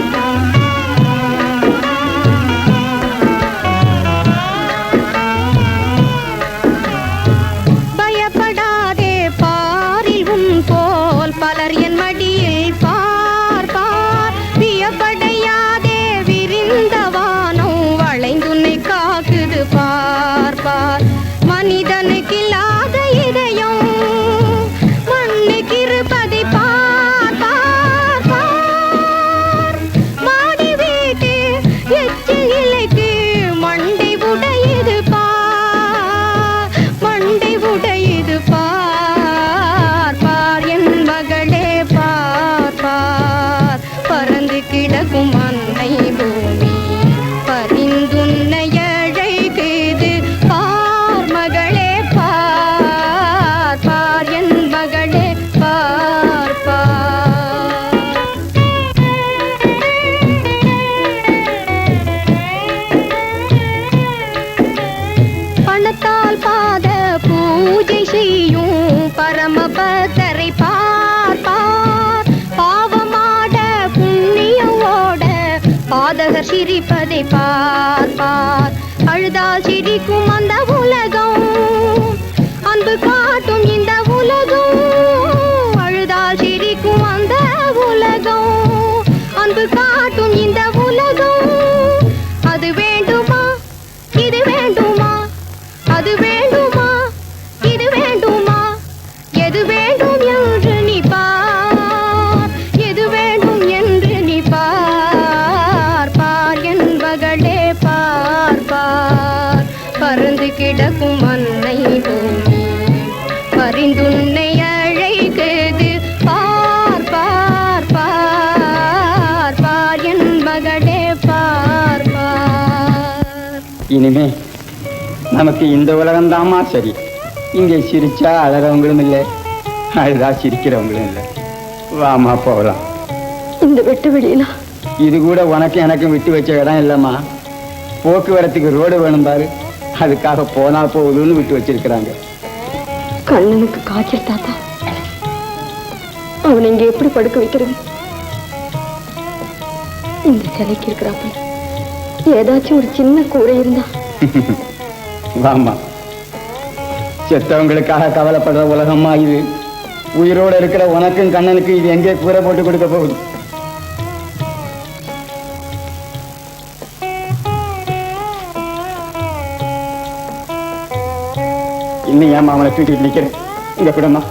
பயப்படாதே பாரில் உன் போல் பலர் என் மடியில். பார் பார் வியப்படையாதே விரிந்த வானம் வளைந்துன்னை காக்குது. பார் பார் மனிதனுக்கு இல்லாத இதயம் மண்ணுக்கு இருப்பதை பார் பார் பார். மாடி வீட்டு எச்சில் இலைக்கு மண்டை உடையுது. பார் மண்டை உடையுது. பார் பார் என் மகளே பார் பார், பறந்து கிடக்கும் அன்னை பூமி பரிந்துன்னை அழைக்குது. பார் மகளே பார் பார் என் மகளே பார் பார். பணத்தால் பாத பூஜை செய்யும் பரமபக்தரை பார் பார். பாவமாட புண்ணியம் ஓட பாதகர் சிரிப்பதை பார் பார். அழுதால் சிரிக்கும் அந்த உலகம், அன்பு காட்டும் இந்த உலகம். அழுதால் சிரிக்கும் அந்த உலகம், அன்பு காட்டும் இந்த உலகம். அது வேண்டுமா இது வேண்டுமா, அது வேண்டுமா இது வேண்டுமா, எது வேண்டும் என்று நீ பார், எது வேண்டும் என்று நீ பார். பார் என் மகளே பார் பார், பறந்து கிடக்கும் அன்னை பூமி பரிந்துன்னை அழைக்குது. பார் பார் பார் பார் என் மகளே பார் பார். இனிமே நமக்கு இந்த உலகம்தாம்மா சரி. இங்கே சிரிச்சா அழறவங்களும் இல்லை, அழுதா சிரிக்கிறவங்களும் இல்லை. வாமா போகலாம். இந்த வெட்டு வெளியில இது கூட உனக்கு எனக்கும் விட்டு வச்ச இடம் இல்லைம்மா. போக்குவரத்துக்கு ரோடு வேணும் பாரு, அதுக்காக போனா போகுதுன்னு விட்டு வச்சிருக்கிறாங்க. கண்ணனுக்கு காய்ச்சல் தாத்தா, அவனை இங்க எப்படி படுக்க வைக்கிறது? இந்த சிலைக்கு இருக்கிறாப்புல ஏதாச்சும் ஒரு சின்ன கூரை இருந்தா. வாமா, செத்தவங்களுக்காக கவலைப்படுற உலகம்மா இது. உயிரோடு இருக்கிற உனக்கும் கண்ணனுக்கு இது எங்கே கூரை போட்டு கொடுக்க போகுது? இன்னும் ஏமா அவனை தூக்கிட்டு நிக்கிறேன்? இங்க கூடமா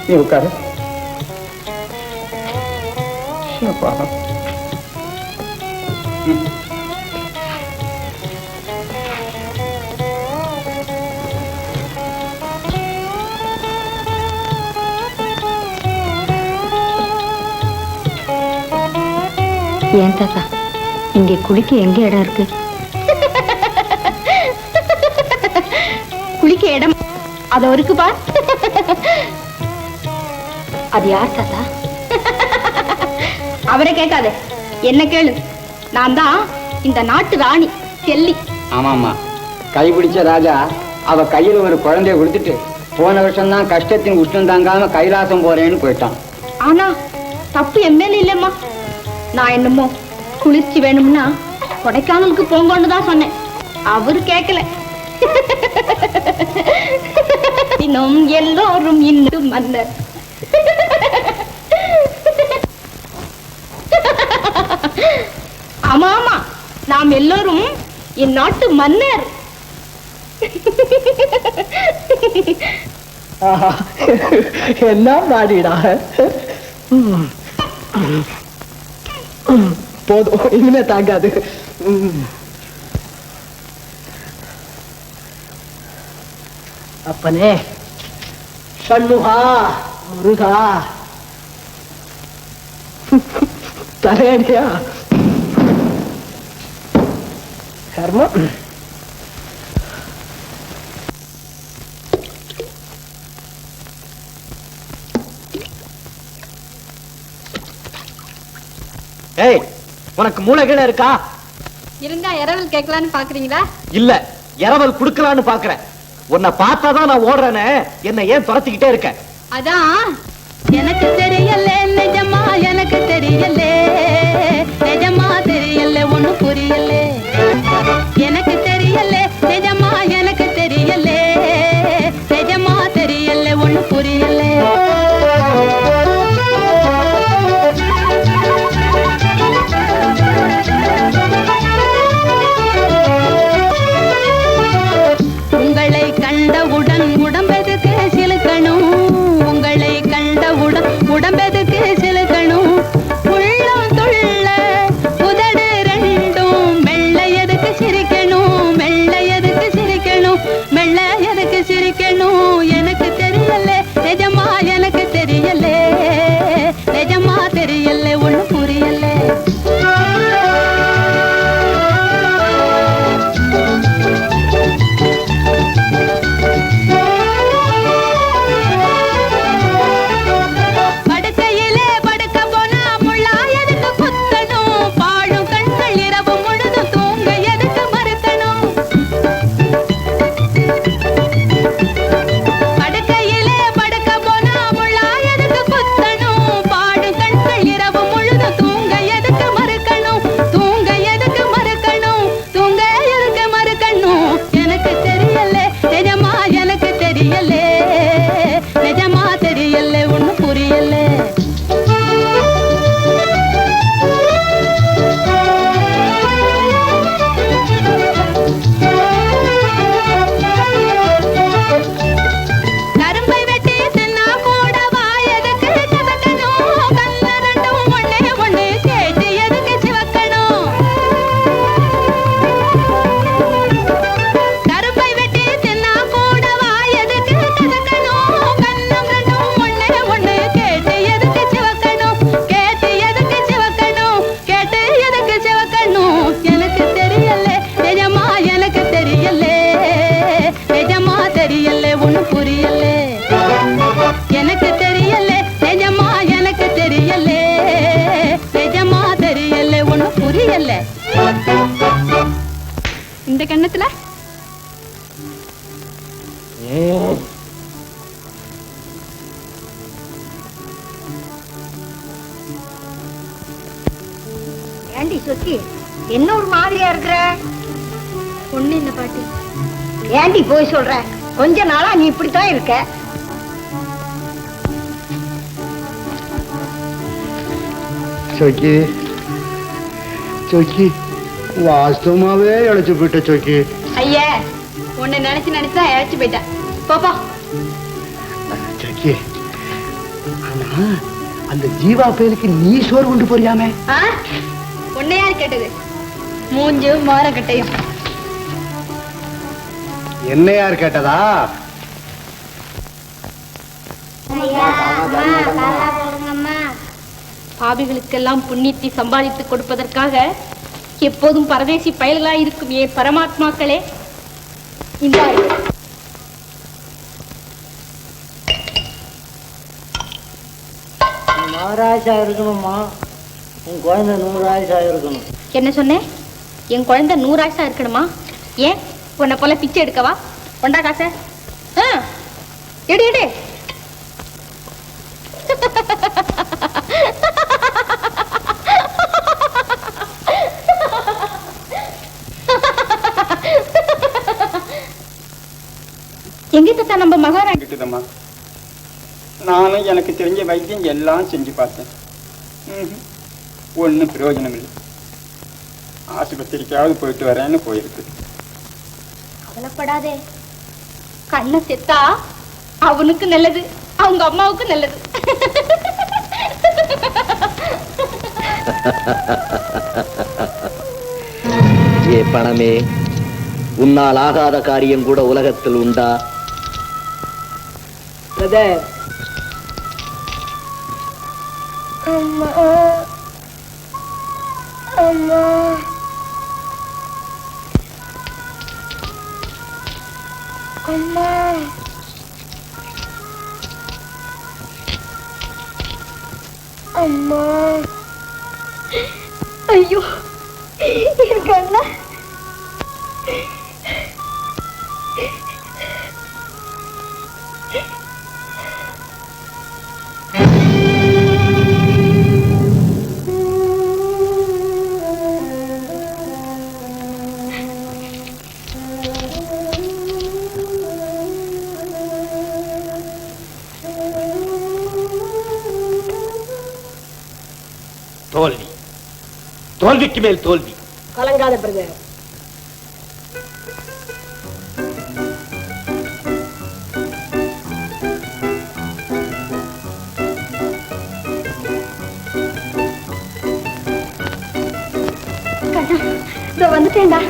நீ உட்காரு. ஏன் தாத்தா, இங்கே குளிக்க எங்க இடம் இருக்கு? குளிக்க இடம் அதோ இருக்கு பார். அது யார் தாத்தா? அவரை கேட்காதே, என்ன கேளு. நான் தான் இந்த நாட்டு ராணி செல்லி. ஆமாமா, கைப்பிடிச்ச ராஜா அவ கையில ஒரு குழந்தைய கொடுத்துட்டு போன வருஷம் தான் கஷ்டத்தின் உஷ்ணம் தாங்காம கைலாசம் போறேன்னு போயிட்டான். ஆனா தப்பு என் மேல இல்லம்மா. நான் என்னமோ குளிர்ச்சி வேணும்னா கொடைக்கானலுக்கு போங்கன்னு தான் சொன்னேன். அவரு கேட்கல. இன்னும் எல்லோரும் இன்னும் மன்னர். ஆமா ஆமா, நாம் எல்லோரும் இந்நாட்டு மன்னர். என்ன பாடிடா. போதும், இனிமே தாங்காது. அப்பனே சண்முகா முருகா தரையடியா கர்மம். ஏய், உனக்கு மூளைகீழ இருக்கா? இருந்தா இரவல் கேட்கலான்னு பாக்குறீங்களா? இல்ல, இரவல் குடுக்கலான்னு பாக்குறேன். உன்னை பார்த்தாதான் நான் ஓடுறேன்னு என்ன ஏன் துரத்திக்கிட்டே இருக்க? அதான் எனக்கு தெரியல நிஜமா, எனக்கு தெரியல நிஜமா, தெரியல ஒண்ணு புரியல. எனக்கு தெரியல நிஜமா, எனக்கு தெரியல நிஜமா, தெரியல ஒண்ணு புரியல. உங்களை கண்டவுடன் உடம்பெதுக்கு சிலுக்கணும், உங்களை கண்டவுடன் உடம்பெதுக்கு சிலுக்கணும். உள்ளம் துள்ள உதடு ரெண்டும் மெல்ல எதுக்கு சிரிக்கணும், மெல்ல எதுக்கு சிரிக்கணும், மெல்ல எதுக்கு சிரிக்கணும். எனக்கு தெரியல நிஜமா, எனக்கு தெரியல நிஜமா, தெரியல ஒண்ணு புரியல. படுக்கையிலே படுக்க போனா முள்ளா எதுக்கு குத்தணும், பாழும் கண்கள் இரவு முழுதும் தூங்க எதுக்கு மறுக்கணும். படுக்கையிலே படுக்க போனா முள்ளா எதுக்கு குத்தணும், பாழும் கண்கள் இரவு முழுதும் தூங்க எதுக்கு மறுக்கணும், தூங்க எதுக்கு மறுக்கணும், தூங்க எதுக்கு மறுக்கணும். எனக்கு தெரியல நிஜமா, எனக்கு தெரியல நிஜமா, தெரியல ஒண்ணு புரியல. கரும்பை வெட்டி தின்னா கூட வாயதுக்கு சிவக்கணும், கண்ண ரெண்டும் ஒண்ணே ஒண்ணு கேட்டு எதுக்கு சிவக்கணும். கரும்பை வெட்டி தின்னா கூட வாயதுக்கு சிவக்கணும், கண்ணம் ரெண்டும் ஒண்ணே ஒண்ணு கேட்டு எதுக்கு சிவக்கணும், கேட்டு எதுக்கு சிவக்கணும், கேட்டு எதுக்கு சிவக்கணும். எனக்கு தெரியல நிஜமா, எனக்கு தெரியல நிஜமா, தெரியல ஒண்ணு புரியல. எனக்கு தெரியல நிஜமா, எனக்கு தெரியல நிஜமா, தெரியல ஒண்ணு புரியல. இந்த கண்ணத்துல ஏண்டி சொத்தி, என்ன ஒரு மாதிரியா இருக்கிற? ஒண்ணு இல்ல பாட்டி. ஏண்டி போய் சொல்ற? கொஞ்ச நாளா நீ இப்படித்தான் இருக்க. சொக்கி சொக்கி, வாஸ்தவமாவே இழைச்சு போயிட்ட சொக்கி. ஐயா, உன்னை நினைச்சு நினைச்சா இழைச்சு போயிட்டேன். பாப்பா சொக்கி, ஆனா அந்த ஜீவா பயலுக்கு நீ சோறு கொண்டு போறியாமே? உன்னை யார் கேட்டது? மூஞ்சு மாற கட்டையும். என்ன யார் கேட்டதா? பாவிகளுக்கெல்லாம் புண்ணியத்தை சம்பாதித்து கொடுப்பதற்காக எப்போதும் பரதேசி பயல்களாய் இருக்கும் ஏ பரமாத்மாக்களே, இந்த ஆராய்ச்சா இருக்கணும்மா, உன் குழந்தை 100 ஆயுசா இருக்கணும். என்ன சொன்னேன்? என் குழந்தை 100 ஆயுசா இருக்கணுமா? ஏன் உன்னை போல பிச்சை எடுக்கவா? கொண்டா காசை. எடு எடு. எங்க தத்தா நம்ம மகாராணி? நானும் எனக்கு தெரிஞ்ச வைத்தியம் எல்லாம் செஞ்சு பார்த்தேன். ஒன்றும் பிரயோஜனம் இல்லை. ஆஸ்பத்திரிக்காவது போயிட்டு வரேன்னு போயிருக்கு. கவலைப்படாதே, கண்ணை செத்தா அவனுக்கு நல்லது, அவங்க அம்மாவுக்கு நல்லது. ஏ பணமே, உன்னால் ஆகாத காரியம் கூட உலகத்தில் உண்டா? அம்மா அம்மா அம்மா அம்மா. ஐயோ என் கண்ணா. தோல்வி, தோல்விக்கு மேல் தோல்வி. கலங்காத பிரதர். இதோ வந்துட்டேன்டா.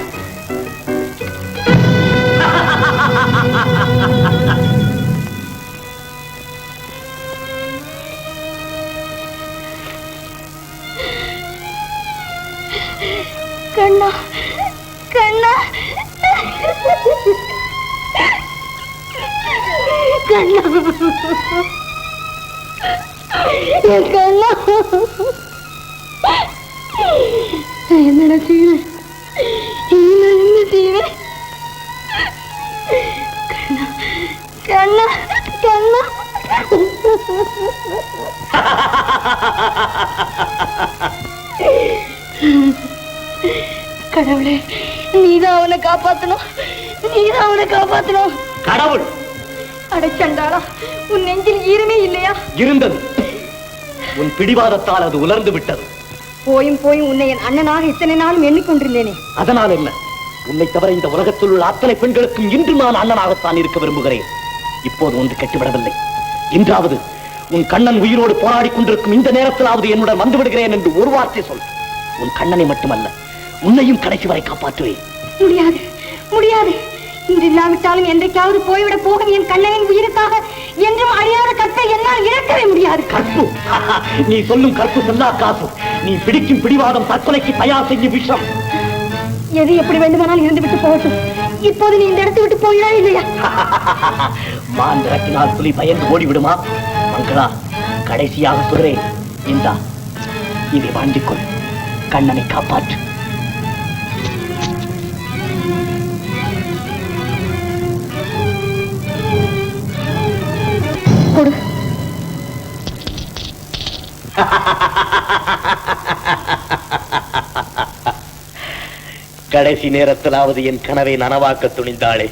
கண்ணா கண்ணா கண்ணா என் கண்ணா. என்னடா செய்வேன், என்ன செய்வேன்? கண்ணா கண்ணா கடவுளே, நீதான் அவனை காப்பாத்தணும், நீதான் அவனை காப்பாத்தணும். கடவுள் அடைச்சண்டாளா, உன் நெஞ்சில் ஈரமே இல்லையா? இருந்தது. உன் பிடிவாதத்தால் அது உலர்ந்து விட்டது. போயும் போயும் உன்னை என் அண்ணனாக இத்தனை நாளும் எண்ணிக்கொண்டிருந்தேனே. அதனால் என்ன? உன்னை தவிர இந்த உலகத்தில் உள்ள அத்தனை பெண்களுக்கும் இன்று நான் அண்ணனாகத்தான் இருக்க விரும்புகிறேன். இப்போது ஒன்று கெட்டுவிடவில்லை. இன்றாவது உன் கண்ணன் உயிரோடு போராடி கொண்டிருக்கும் இந்த நேரத்திலாவது என்னுடன் வந்து விடுகிறேன் என்று ஒரு வார்த்தை சொல். உன் கண்ணனை மட்டுமல்ல, உன்னையும் கடைசி வரை காப்பாற்றுவேன். முடியாது முடியாது. இன்று இல்லாவிட்டாலும் என்றைக்காவது போய்விட போகும் என் கண்ணனின் உயிருக்காக என்றும் அழியாத கற்பை என்னால் இழக்கவே முடியாது. கற்பு? நீ சொல்லும் கற்பு செல்லா காசு. நீ பிடிக்கும் பிடிவாதம் தற்கொலைக்கு தயார் செய்யும் விஷம். எது எப்படி வேண்டுமானால் இருந்து விட்டு போகட்டும். இப்போது நீ இந்த இடத்தை விட்டு போயிடா இல்லையா? மான் இறக்கினால் புலி பயந்து ஓடிவிடுமா? மங்களா, கடைசியாக சொல்றேன், இந்தா இதை வாங்கிக்கொள். கண்ணனை காப்பாற்று. கொடு. கடைசி நேரத்திலாவது என் கனவை நனவாக்க துணிந்தாளே.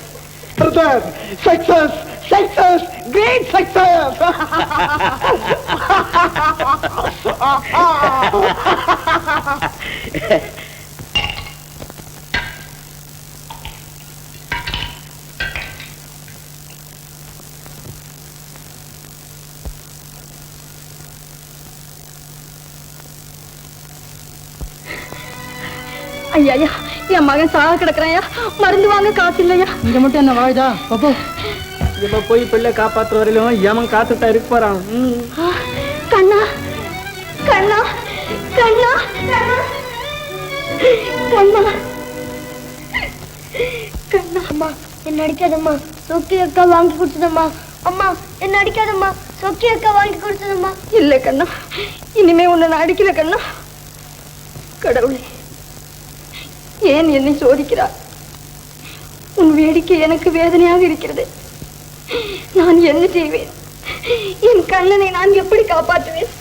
Success! Success! Great success! ஐயா ஐயா, என் மகன் சாக கிடக்குறாயா, மருந்து வாங்க காசு இல்லையா? இங்க மட்டும் என்ன வாழுதா? பாப்போ இப்ப போய் பிள்ளை காப்பாற்ற வரையிலும் ஏமன் காத்துட்டா இருக்க போறான். கண்ணா கண்ணா கண்ணா கண்ணா கண்ணா. அம்மா என்ன அடிக்காதம்மா, சோக்கி அக்கா வாங்கி கொடுத்ததம்மா. அம்மா என்ன அடிக்காதம்மா, சொக்கி அக்கா வாங்கி கொடுத்ததுமா. இல்ல கண்ணா, இனிமே உன்னை நான் அடிக்கல கண்ணா. கடவுளே, ஏன் என்னை சோதிக்கிறார்? உன் வேடிக்கை எனக்கு வேதனையாக இருக்கிறது. நான் என்ன செய்வேன்? என் கண்ணனை நான் எப்படி காப்பாற்றுவேன்?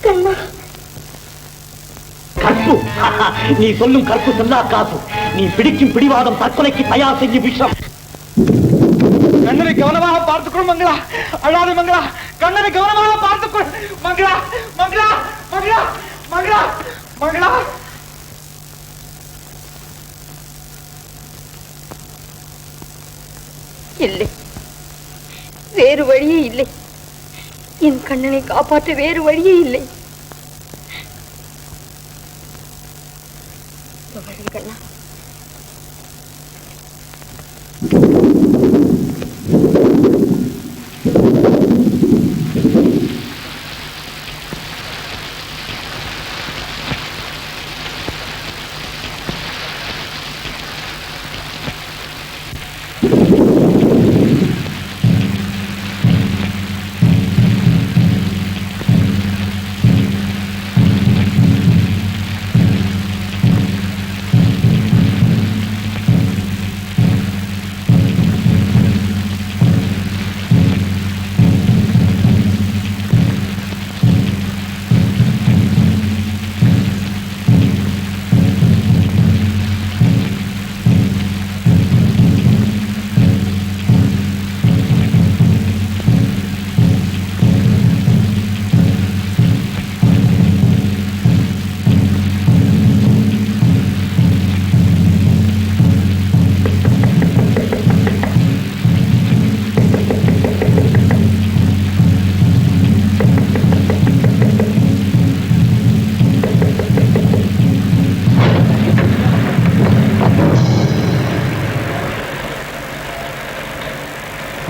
கண்ணா, கற்பு, நீ சொல்லும் கற்பு சொல்லா காசு. நீ பிடிக்கும் பிடிவாதம் தற்கொலைக்கு தயார் செய்யும் விஷம். கண்ணனை கவனமாக பார்த்துக்கொள் மங்களா. அழாதே மங்களா. கண்ணனை கவனமாக பார்த்துக்கொள் மங்களா. மங்களா மங்களா மங்களா மங்களா. இல்லை, வேறு வழியே இல்லை. என் கண்ணனை காப்பாற்ற வேறு வழியே இல்லை. கண்ணா,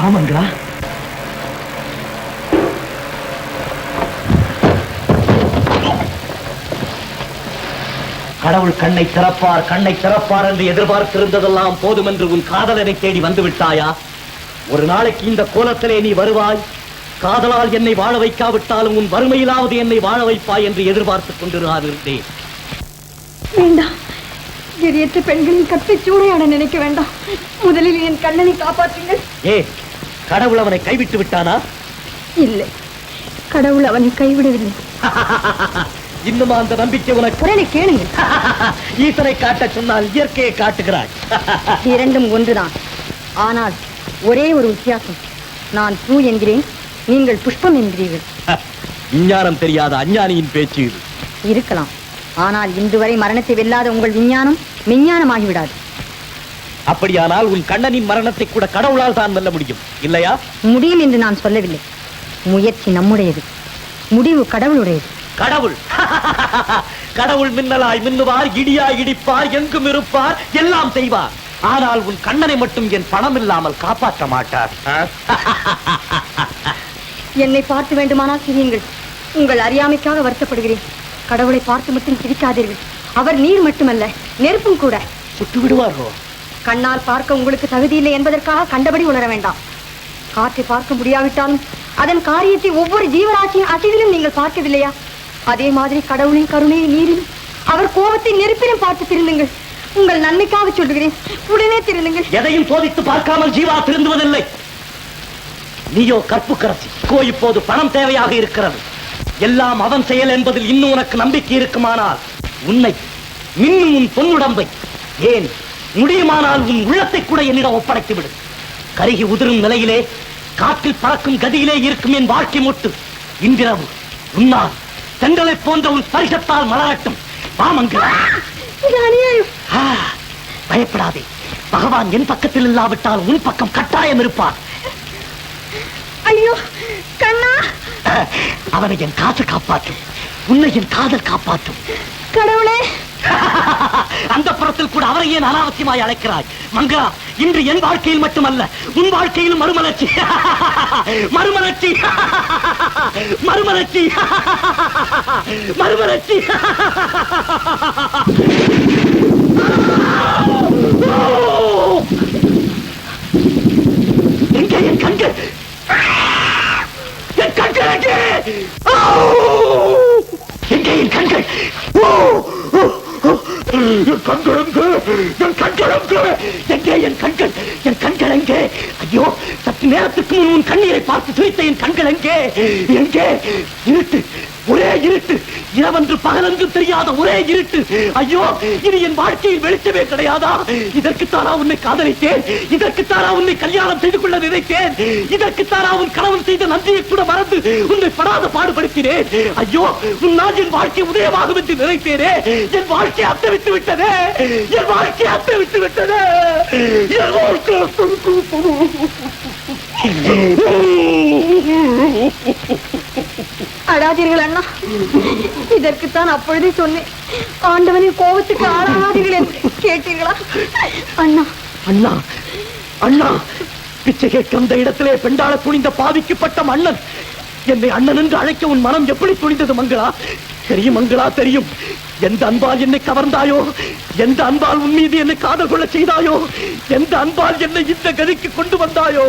ஆமாங்களா? கடவுள் கண்ணை திறப்பார், கண்ணை திறப்பார் என்று எதிர்பார்த்திருந்ததெல்லாம் போதும் என்று உன் காதலனை தேடி வந்து விட்டாயா? ஒரு நாளைக்கு இந்த கோலத்திலே நீ வருவாய். காதலால் என்னை வாழ வைக்காவிட்டாலும் உன் வறுமையிலாவது என்னை வாழ வைப்பாய் என்று எதிர்பார்த்துக் கொண்டிருந்தேன். வேண்டாம், எரியற்ற பெண்களின் கற்பை சூறையாட நினைக்க வேண்டாம். முதலில் என் கண்ணனை காப்பாற்றுங்கள். ஏ, கடவுள் அவனை கைவிட்டு விட்டானா? இல்லை, கடவுள் அவனை கைவிடவில்லை. இன்னும் அந்த நம்பிக்கை உனக்கு? குரலை கேளுங்க. ஈசனை காட்ட சொன்னால் இயற்கையை காட்டுகிறாய். இரண்டும் ஒன்றுதான், ஆனால் ஒரே ஒரு வித்தியாசம். நான் பூ என்கிறேன், நீங்கள் புஷ்பம் என்கிறீர்கள். விஞ்ஞானம் தெரியாத அஞ்ஞானியின் பேச்சு இது. இருக்கலாம், ஆனால் இன்று வரை மரணத்தை வெல்லாத உங்கள் விஞ்ஞானம் விஞ்ஞானமாகிவிடாது. அப்படியானால் உன் கண்ணனின் மரணத்தை கூட கடவுளால் தான் வெல்ல முடியும், இல்லையா? முடியும் என்று நான் சொல்லவில்லை. முயற்சி நம்முடையது, முடிவு கடவுளுடையது. கடவுள் கடவுள் மின்னலாய் மின்னுவார், இடியாய் இடிப்பார், எங்கும் இருப்பார், எல்லாம் செய்வார். ஆனால் உன் கண்ணனை மட்டும் என் பணம் இல்லாமல் காப்பாற்ற மாட்டார். என்னை பார்த்து வேண்டுமானால் சிரியுங்கள். உங்கள் அறியாமைக்காக வருத்தப்படுகிறேன். கடவுளை பார்த்து மட்டும் சிரிக்காதீர்கள். அவர் நீர் மட்டுமல்ல, நெருப்பும் கூட. சுட்டு விடுவார்களோ? கண்ணால் பார்க்க உங்களுக்கு தகுதி இல்லை என்பதற்காக கண்டபடி உணர வேண்டாம். காற்றை பார்க்க முடியாவிட்டாலும் அதன் காரியத்தை ஒவ்வொரு ஜீவராசியின் அசைவிலும் நீங்கள் பார்க்கவில்லையா? அதே மாதிரி கடவுளின் கருணையை நீரிலும், அவர் கோபத்தை நெருப்பிலும் பார்த்து திருந்துங்கள். உங்கள் நன்மைக்காக சொல்லுகிறேன், உடனே திருந்துங்கள். எதையும் சோதித்து பார்க்காமல் ஜீவா திருந்துவதில்லை. நீயோ கற்புக்கரசி. இப்போது பணம் தேவையாக இருக்கிறது. எல்லாம் அவன் செயல் என்பதில் இன்னும் உனக்கு நம்பிக்கை இருக்குமானால் உன்னை, இன்னும் உன் பொன்னுடம்பை, ஏன் முடியுமானால் உன் உள்ளத்தை கூட என்னிடம் ஒப்படைத்து விடு. கருகி உதிரும் நிலையிலே, காற்றில் பறக்கும் கதியிலே இருக்கும் என் வாழ்க்கை முட்டு இன்றிரவு உன்னால் தென்றலை போன்ற உன் ஸ்பரிசத்தால் மலரட்டும். வாமங்களா. பயப்படாதே, பகவான் என் பக்கத்தில் இல்லாவிட்டால் உன் பக்கம் கட்டாயம் இருப்பார். ஐயோ கண்ணா, அவனை என் காசு காப்பாற்றும், உன்னை என் காதல் காப்பாற்றும். கடவுளே, அந்த புறத்தில் கூட அவரை ஏன் அனாவசியமாய் அழைக்கிறாய்? மங்களா, இன்று என் வாழ்க்கையில் மட்டுமல்ல, உன் வாழ்க்கையிலும் மறுமலர்ச்சி. மறுமலர்ச்சி, மறுமலர்ச்சி, மறுமலர்ச்சி. எங்கே என் கண்கள்? என் கண்கள் எங்கே? என் கண்கள், என் கண்கள் எங்கே? ஐயோ, சற்று நேரத்துக்கு முன் உன் கண்ணீரை பார்த்து சிரித்த என் கண்கள் எங்கே? எங்கே? இருட்டு, ஒரே இருட்டு, இரவென்று பகலென்று தெரியாத ஒரே இருட்டு. ஐயோ, இனி என் வாழ்க்கையில் வெளிச்சமே கிடையாதா? இதற்குத்தானா உன்னை காதலித்தேன்? இதற்குத்தானா உன்னை கல்யாணம் செய்து கொள்ள நினைத்தேன்? இதற்குத்தானா உன் கணவன் செய்த நன்றியை கூட மறந்து உன்னை படாத பாடுபடுத்தினேன்? ஐயோ, உன்னால் என் வாழ்க்கை உதயமாகும் என்று நினைத்தேனே. என் வாழ்க்கை அத்தவித்து விட்டதே. என் வாழ்க்கை அத்தவித்து விட்டதே. என் வாழ்க்கை அழாதீர்கள் அண்ணா. இதற்குத்தான் அப்பொழுதே சொன்னேன், ஆண்டவனின் கோபத்துக்கு ஆளாதீர்கள் என்று. கேட்டீர்களா அண்ணா? அண்ணா, அண்ணா, பிச்சை கேட்க அந்த இடத்திலே பெண்டாள துணிந்த பாவிக்கப்பட்ட மன்னன் என்னை அண்ணன் என்று அழைக்க உன் மனம் எப்படி துணிந்தது மங்களா? தெரியும் மங்களா, தெரியும். எந்த அன்பால் என்னை கவர்ந்தாயோ, எந்த அன்பால் உன் மீது என்னை காதல் கொள்ள செய்தாயோ, எந்த அன்பால் என்னை இந்த கதிக்கு கொண்டு வந்தாயோ,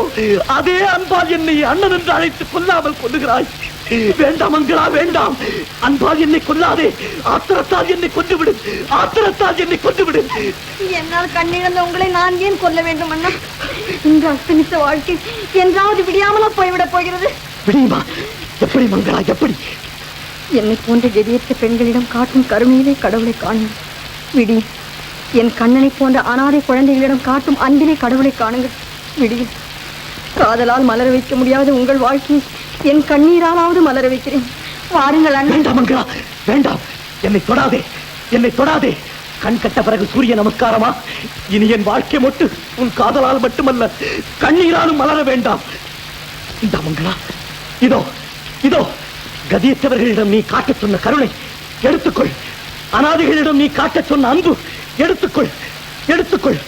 அதே அன்பால் என்னை அண்ணன் என்று அழைத்து கொல்லாமல் கொல்லுகிறாய். வேண்டாம் மங்களா, வேண்டாம். அன்பால் என்னை கொல்லாதே. ஆத்திரத்தால் என்னை கொன்றுவிடு. ஆத்திரத்தால் என்னை கொன்றுவிடு. என்னால் கண்ணிழந்த உங்களை நான் ஏன் கொல்ல வேண்டும் அண்ணா? இந்த அஸ்தமித்த வாழ்க்கை என்றாவது விடியாமலா போய்விடப் போகிறது? விடியுமா? எப்படி மங்களா, எப்படி? என்னை போன்ற கெதியற்ற பெண்களிடம் காட்டும் கருணையிலே கடவுளை காணும். விடி, என் கண்ணனை போன்ற அனாதை குழந்தைகளிடம் காட்டும் அன்பிலே கடவுளை காணுங்கள். விடியும். காதலால் மலர வைக்க முடியாத உங்கள் வாழ்க்கையை என் கண்ணீராலாவது மலர வைக்கிறேன். வாருங்கள் அண்ணா. வேண்டாம் மங்களா, வேண்டாம். என்னை தொடாதே, என்னை தொடாதே. கண் கட்ட பிறகு சூரிய நமஸ்காரமா? இனி என் வாழ்க்கை மொட்டு உன் காதலால் மட்டுமல்ல, கண்ணீராலும் மலர வேண்டாம். இந்த மங்களா, இதோ இதோ கதியற்றவர்களிடம் நீ காட்டச் சொன்ன கருணை எடுத்துக்கொள். அனாதைகளிடம் நீ காட்டச் சொன்ன அன்பு எடுத்துக்கொள், எடுத்துக்கொள்.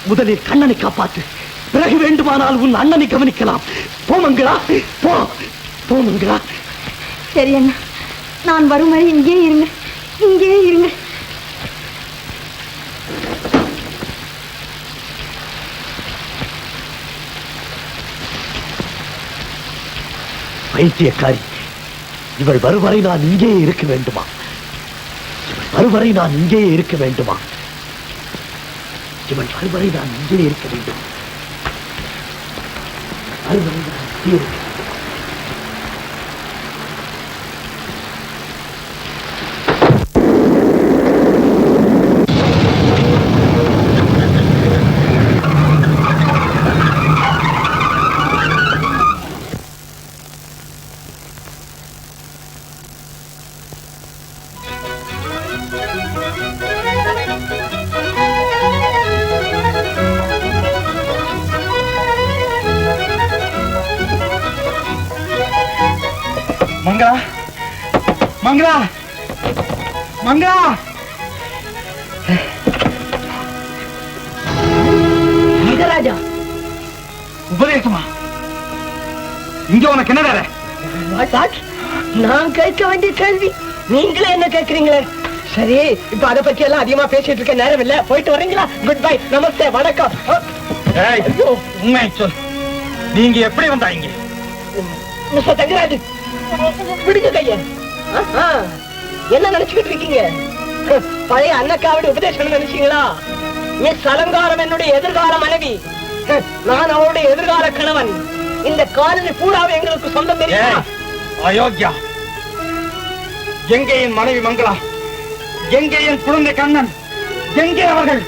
முதலில் கண்ணனை காப்பாற்று, பிறகு வேண்டுமானால் உன் அண்ணனை கவனிக்கலாம். போ மங்களா, போ, போ மங்களா. சரி அண்ணா, நான் வரும் வரை இங்கே இருங்க, இங்கே இருங்க. பைத்தியக்காரி, இவள் வருவரை நான் இங்கே இருக்க வேண்டுமா? இவள் வருவரை நான் இங்கே இருக்க வேண்டுமா? இவள் வருவரை நான் இங்கே இருக்க வேண்டும். வருவரை நான் இங்கே இருக்க. மங்களா, மங்களா, மங்களா. ராஜா, உபதேசமா? இங்க உனக்கு என்ன வேலை? நான் கேட்க வேண்டிய கேள்வி நீங்களே என்ன கேட்கறீங்களே? சரி, இப்ப அதை பத்தி எல்லாம் அதிகமா பேசிட்டு இருக்க நேரம் இல்ல. போயிட்டு வரீங்களா? குட் பை, நமஸ்தே, வணக்கம். உண்மை சொல், நீங்க எப்படி வந்தாங்க? மிஸ்டர் தங்கராஜ், விடுங்க கைய. என்ன நினைச்சுக்கிட்டு இருக்கீங்க? பழைய அன்னக்காவடி உபதேசம் நினைச்சீங்களா? மிஸ் அலங்காரம் என்னுடைய எதிர்கால மனைவி, நான் அவருடைய எதிர்கால கணவன். இந்த காலனி பூராவே எங்களுக்கு சொந்தம் தெரியுமா? அயோக்கியா, எங்கே என் மனைவி மங்களா? எங்கே என் குழந்தை கண்ணன்? எங்கே அவர்கள்?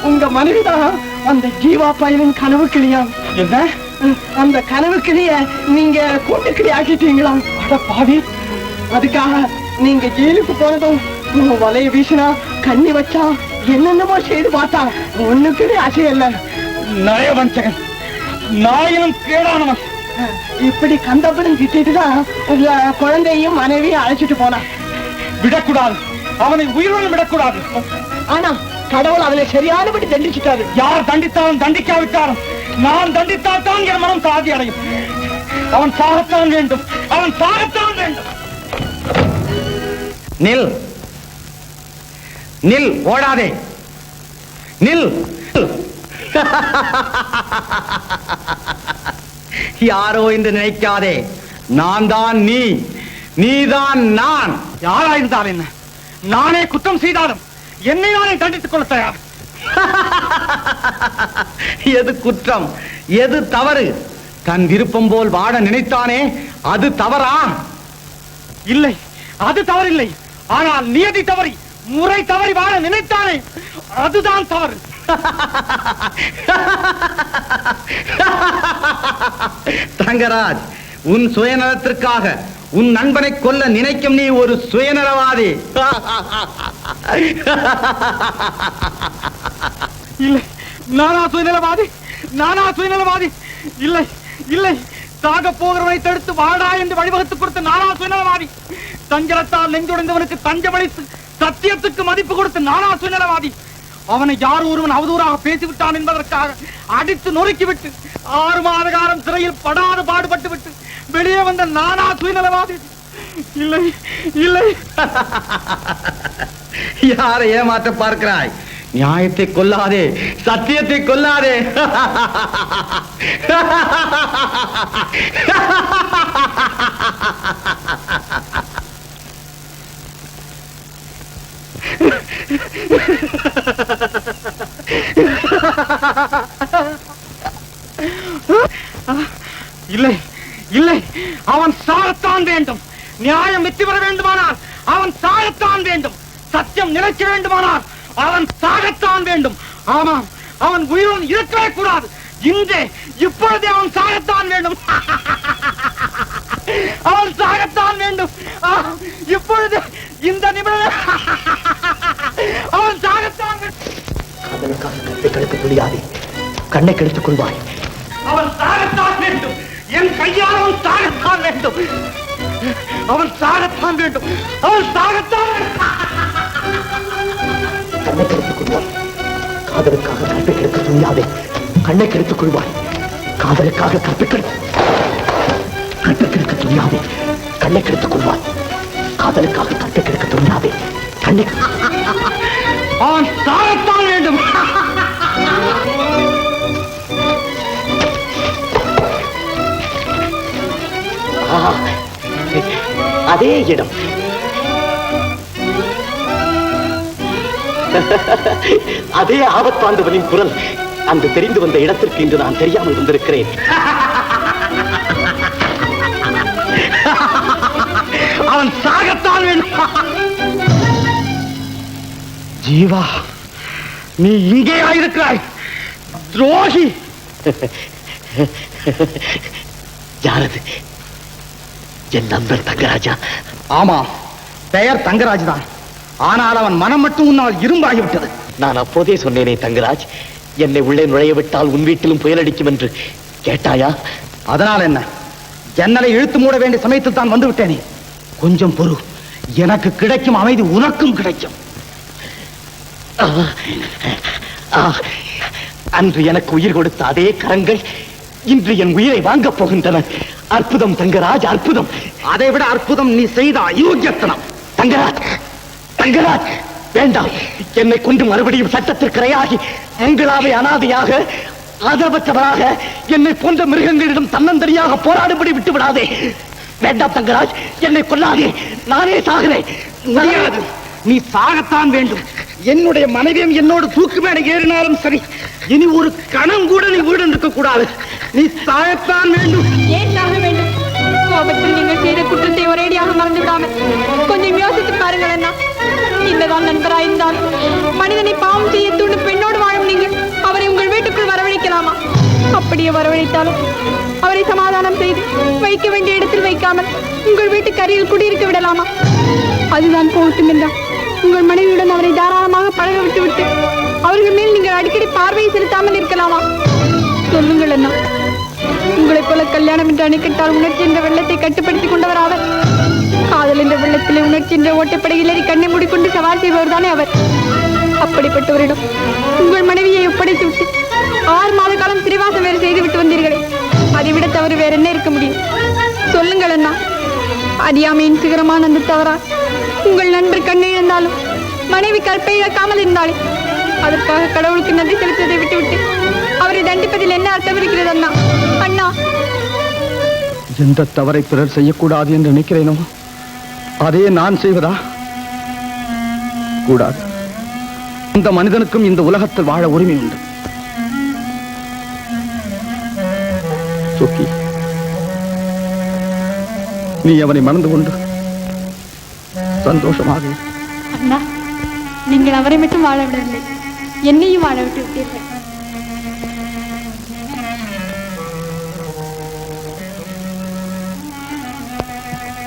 உங்க மனைவிதான் அந்த ஜீவா பையனின் கனவு கிளியாம். என்ன? அந்த கனவு கிளிய நீங்க கூட்டு கிளி ஆக்கிட்டீங்களா? அட பாவி, அதுக்காக நீங்க ஜெயிலுக்கு போனதும் வலைய வீசினா, கண்ணி வச்சா, என்னென்னமோ செய்து பார்த்தா ஒண்ணுக்கிட்டே அசையல்ல. நயவஞ்சகன், நாயினும் கேடானவன். இப்படி கந்தப்படம் திட்டிட்டுதான் உங்க குழந்தையும் மனைவியும் அழைச்சிட்டு போனா. விடக்கூடாது, அவனை உயிருடன் விடக்கூடாது. ஆனா கடவுள் அவனை சரியானபடி தண்டிச்சுட்டாரு. யார் தண்டித்தாலும் தண்டிக்காவிட்டாலும் நான் தண்டித்தால் தான் என் மனம் சாதி அடையும். அவன் சாகத்தான் வேண்டும், அவன் சாகத்தான் வேண்டும். நில், நில், ஓடாதே, நில். யாரோ என்று நினைக்காதே, நான் தான் நீ. நீதான் நான். யாராயிருந்தால் என்ன, நானே குற்றம் செய்தாலும் என்னை நானே தண்டித்துக் கொள்ள தயார். எது குற்றம், எது தவறு? தன் விருப்பம் போல் வாழ நினைத்தானே, அது தவறா? இல்லை, அது தவறில்லை. ஆனால் நியதி தவறி, முறை தவறி வாழ நினைத்தானே, அதுதான் தவறு. தங்கராஜ், உன் சுயநலத்திற்காக உன் நண்பனை கொல்ல நினைக்கும் நீ ஒரு சுயநலவாதி. இல்லை, நானா சுயநலவாதி? நானா சுயநலவாதி? இல்லை இல்லை, சாக போகிறவனை தடுத்து வாடா என்று வழிவகுத்து கொடுத்த நானா சுயநலவாதி? தஞ்சலத்தால் நெஞ்சுடைந்தவனுக்கு தஞ்சமளித்து சத்தியத்துக்கு மதிப்பு கொடுத்த நானா சுயநலவாதி? அவனை யார் ஒருவன் அவதூறாக பேசிவிட்டான் என்பதற்காக அடித்து நொறுக்கிவிட்டு 6 மாத காலம் சிறையில் படாது பாடுபட்டு விட்டு வெளியே வந்த நானா சுயநலவாதி? இல்லை இல்லை. யாரை ஏமாற்ற பார்க்கிறாய்? நியாயத்தை கொல்லாதே, சத்தியத்தை கொல்லாதே. இல்லை இல்லை, அவன் சாகத்தான் வேண்டும். நியாயம் வெற்றி பெற வேண்டுமானால் அவன் சாகத்தான் வேண்டும். சத்தியம் நிலைக்க வேண்டுமானால் அவன் சாகத்தான் வேண்டும். ஆமாம், அவன் உயிருடன் இருக்கவே கூடாது. இன்றே இப்பொழுதே அவன் சாகத்தான் வேண்டும். அவன் சாகத்தான் வேண்டும். இப்பொழுது இந்த நிமிடம் அவன் சாகத்தான் வேண்டும். காதலுக்காக கற்பை கெடுக்க முடியாது, கண்ணை கெடுத்துக் கொள்வாய். அவன் சாகத்தான் வேண்டும். என் கையால் அவன் சாகத்தான் வேண்டும். அவன் சாகத்தான் வேண்டும். அவன் சாகத்தான் வேண்டும். கண்ணை கெடுத்துக் கொள்வாய். காதலுக்காக கற்பை கெடுக்க முடியாது, கண்ணை கெடுத்துக் கொள்வாய். காதலுக்காக கற்பை கெடுக்க துணியாதே, கண்ணை கெடுத்துக் கொள்வாய். காதலுக்காக கற்பை கெடுக்க துணியாதே, கண்ணை. அவன் சாகத்தான் வேண்டும். அதே இடம். அதே ஆபத்தாண்டவனின் குரல். அந்த தெரிந்து வந்த இடத்திற்கு இன்று நான் தெரியாமல் வந்திருக்கிறேன். அவன் சாகத்தான் வேண்டும். ஜீவா, நீ இங்கே இருக்கிறாய், துரோகி. யாரது? என் நண்பர் தங்கராஜா? ஆமா, பெயர் தங்கராஜ் தான். ஆனால் அவன் மனம் மட்டும் உன்னால் இரும்பாகிவிட்டது. நான் அப்போதே சொன்னேனே தங்கராஜ், என்னை உள்ளே நுழைய விட்டால் உன் வீட்டிலும் புயலடிக்கும் என்று. கேட்டாயா? அதனால் என்ன? ஜன்னலை இழுத்து மூட வேண்டிய சமயத்தில் தான் வந்து விட்டேனே. கொஞ்சம் பொறு, எனக்கு கிடைக்கும் அமைதி உனக்கும் கிடைக்கும். அன்று எனக்கு உயிர் கொடுத்த அதே கரங்கள் இன்று என் உயிரை வாங்கப் போகின்றன. அற்புதம் தங்கராஜ், அற்புதம். அதை விட அற்புதம் நீ செய்த அயோக்கியத்தனம். தங்கராஜ், தங்கராஜ், வேண்டாம். என்னை கொண்டு மறுபடியும் சட்டத்திற்கு இரையாகி மங்களாவை அனாதையாக ஆதரவற்றவராக என்னை போன்ற மிருகங்களிடம் தன்னந்தனியாக போராடும்படி விட்டு விடாதே. வேண்டாம் தங்கராஜ், என்னை கொல்லாதே. நானே சாகிறேன். முடியாது, நீ சாகத்தான் வேண்டும். என்னுடைய மனைவியும் என்னோடு தூக்கு மேடை ஏறினாலும் சரி, இனி ஒரு கணம் கூட நீ வீடு இருக்க கூடாது. நீ சாகத்தான் வேண்டும். ஏன் சாக வேண்டும்? கோபத்தில் நீங்கள் செய்த குற்றத்தை ஒரேடியாக மறந்து விடாமல் கொஞ்சம் யோசித்து பாருங்கள் அண்ணா. என்னதான் நண்பராயிருந்தாலும் மனிதனை பாவம் செய்ய தூண்டும் பெண்ணோடு வாழும் நீங்கள் அவரை உங்கள் வீட்டுக்குள் வரவழைக்கலாமா? அப்படியே வரவழைத்தாலும் அவரை சமாதானம் செய்து வைக்க வேண்டிய இடத்தில் வைக்காமல் உங்கள் வீட்டுக்கு அருகில் குடியிருக்க விடலாமா? அதுதான் போகட்டும் என்றால் உங்கள் மனைவியுடன் அவரை தாராளமாக பழக விட்டுவிட்டு அவர்கள் மேல் நீங்கள் அடிக்கடி பார்வையை செலுத்தாமல் இருக்கலாமா? சொல்லுங்கள் அண்ணா. உங்களைப் போல கல்யாணம் என்று அணைக்கட்டால் உணர்ச்சி என்ற வெள்ளத்தை கட்டுப்படுத்திக் கொண்டவர் அவர். காதல் என்ற வெள்ளத்திலே உணர்ச்சி என்ற ஓட்டப்படையில் ஏறி கண்ணை மூடிக்கொண்டு சவால் செய்பவர் தானே அவர். அப்படிப்பட்டவரிடம் உங்கள் மனைவியை ஒப்படைத்து விட்டு 6 மாத காலம் சிறைவாசம் வேறு செய்து விட்டு வந்தீர்களே, அதை விட தவறு வேற என்ன இருக்க முடியும்? சொல்லுங்கள் அண்ணா. அறியாமையின் சிகரமான அந்த தவறா உங்கள் நண்பர் கண்ணை இழந்தாலும் மனைவி கற்பை இழக்காமல் இருந்தாலே அதற்காக கடவுளுக்கு நன்றி செலுத்துவதை விட்டுவிட்டு அவரை தண்டிப்பதில் என்ன அர்த்தம் இருக்கிறது அண்ணா? அண்ணா, எந்த தவறை பிறர் செய்யக்கூடாது என்று நினைக்கிறேனோ அதே நான் செய்வதா? கூடாது. இந்த மனிதனுக்கும் இந்த உலகத்தில் வாழ உரிமை உண்டு. சுக்கி, நீ அவனை மணந்து கொண்டு சந்தோஷமாக. அண்ணா, நீங்கள் அவரை மட்டும் வாழ விடவில்லை, என்னையும் வாழ விட்டு விட்டீர்கள்.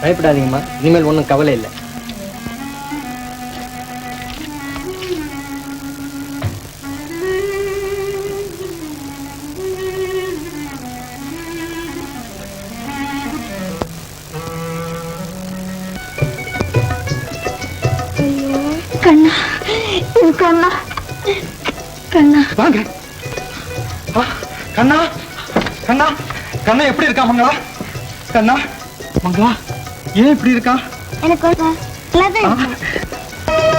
பயப்படாதீங்கம்மா, இனிமேல் ஒன்றும் கவலை இல்லை. கண்ணா, கண்ணா, கண்ணா, வாங்க. கண்ணா, கண்ணா, கண்ணா எப்படி இருக்கா மங்களா? கண்ணா, மங்களா ஏன் இப்படி இருக்கா? எனக்கு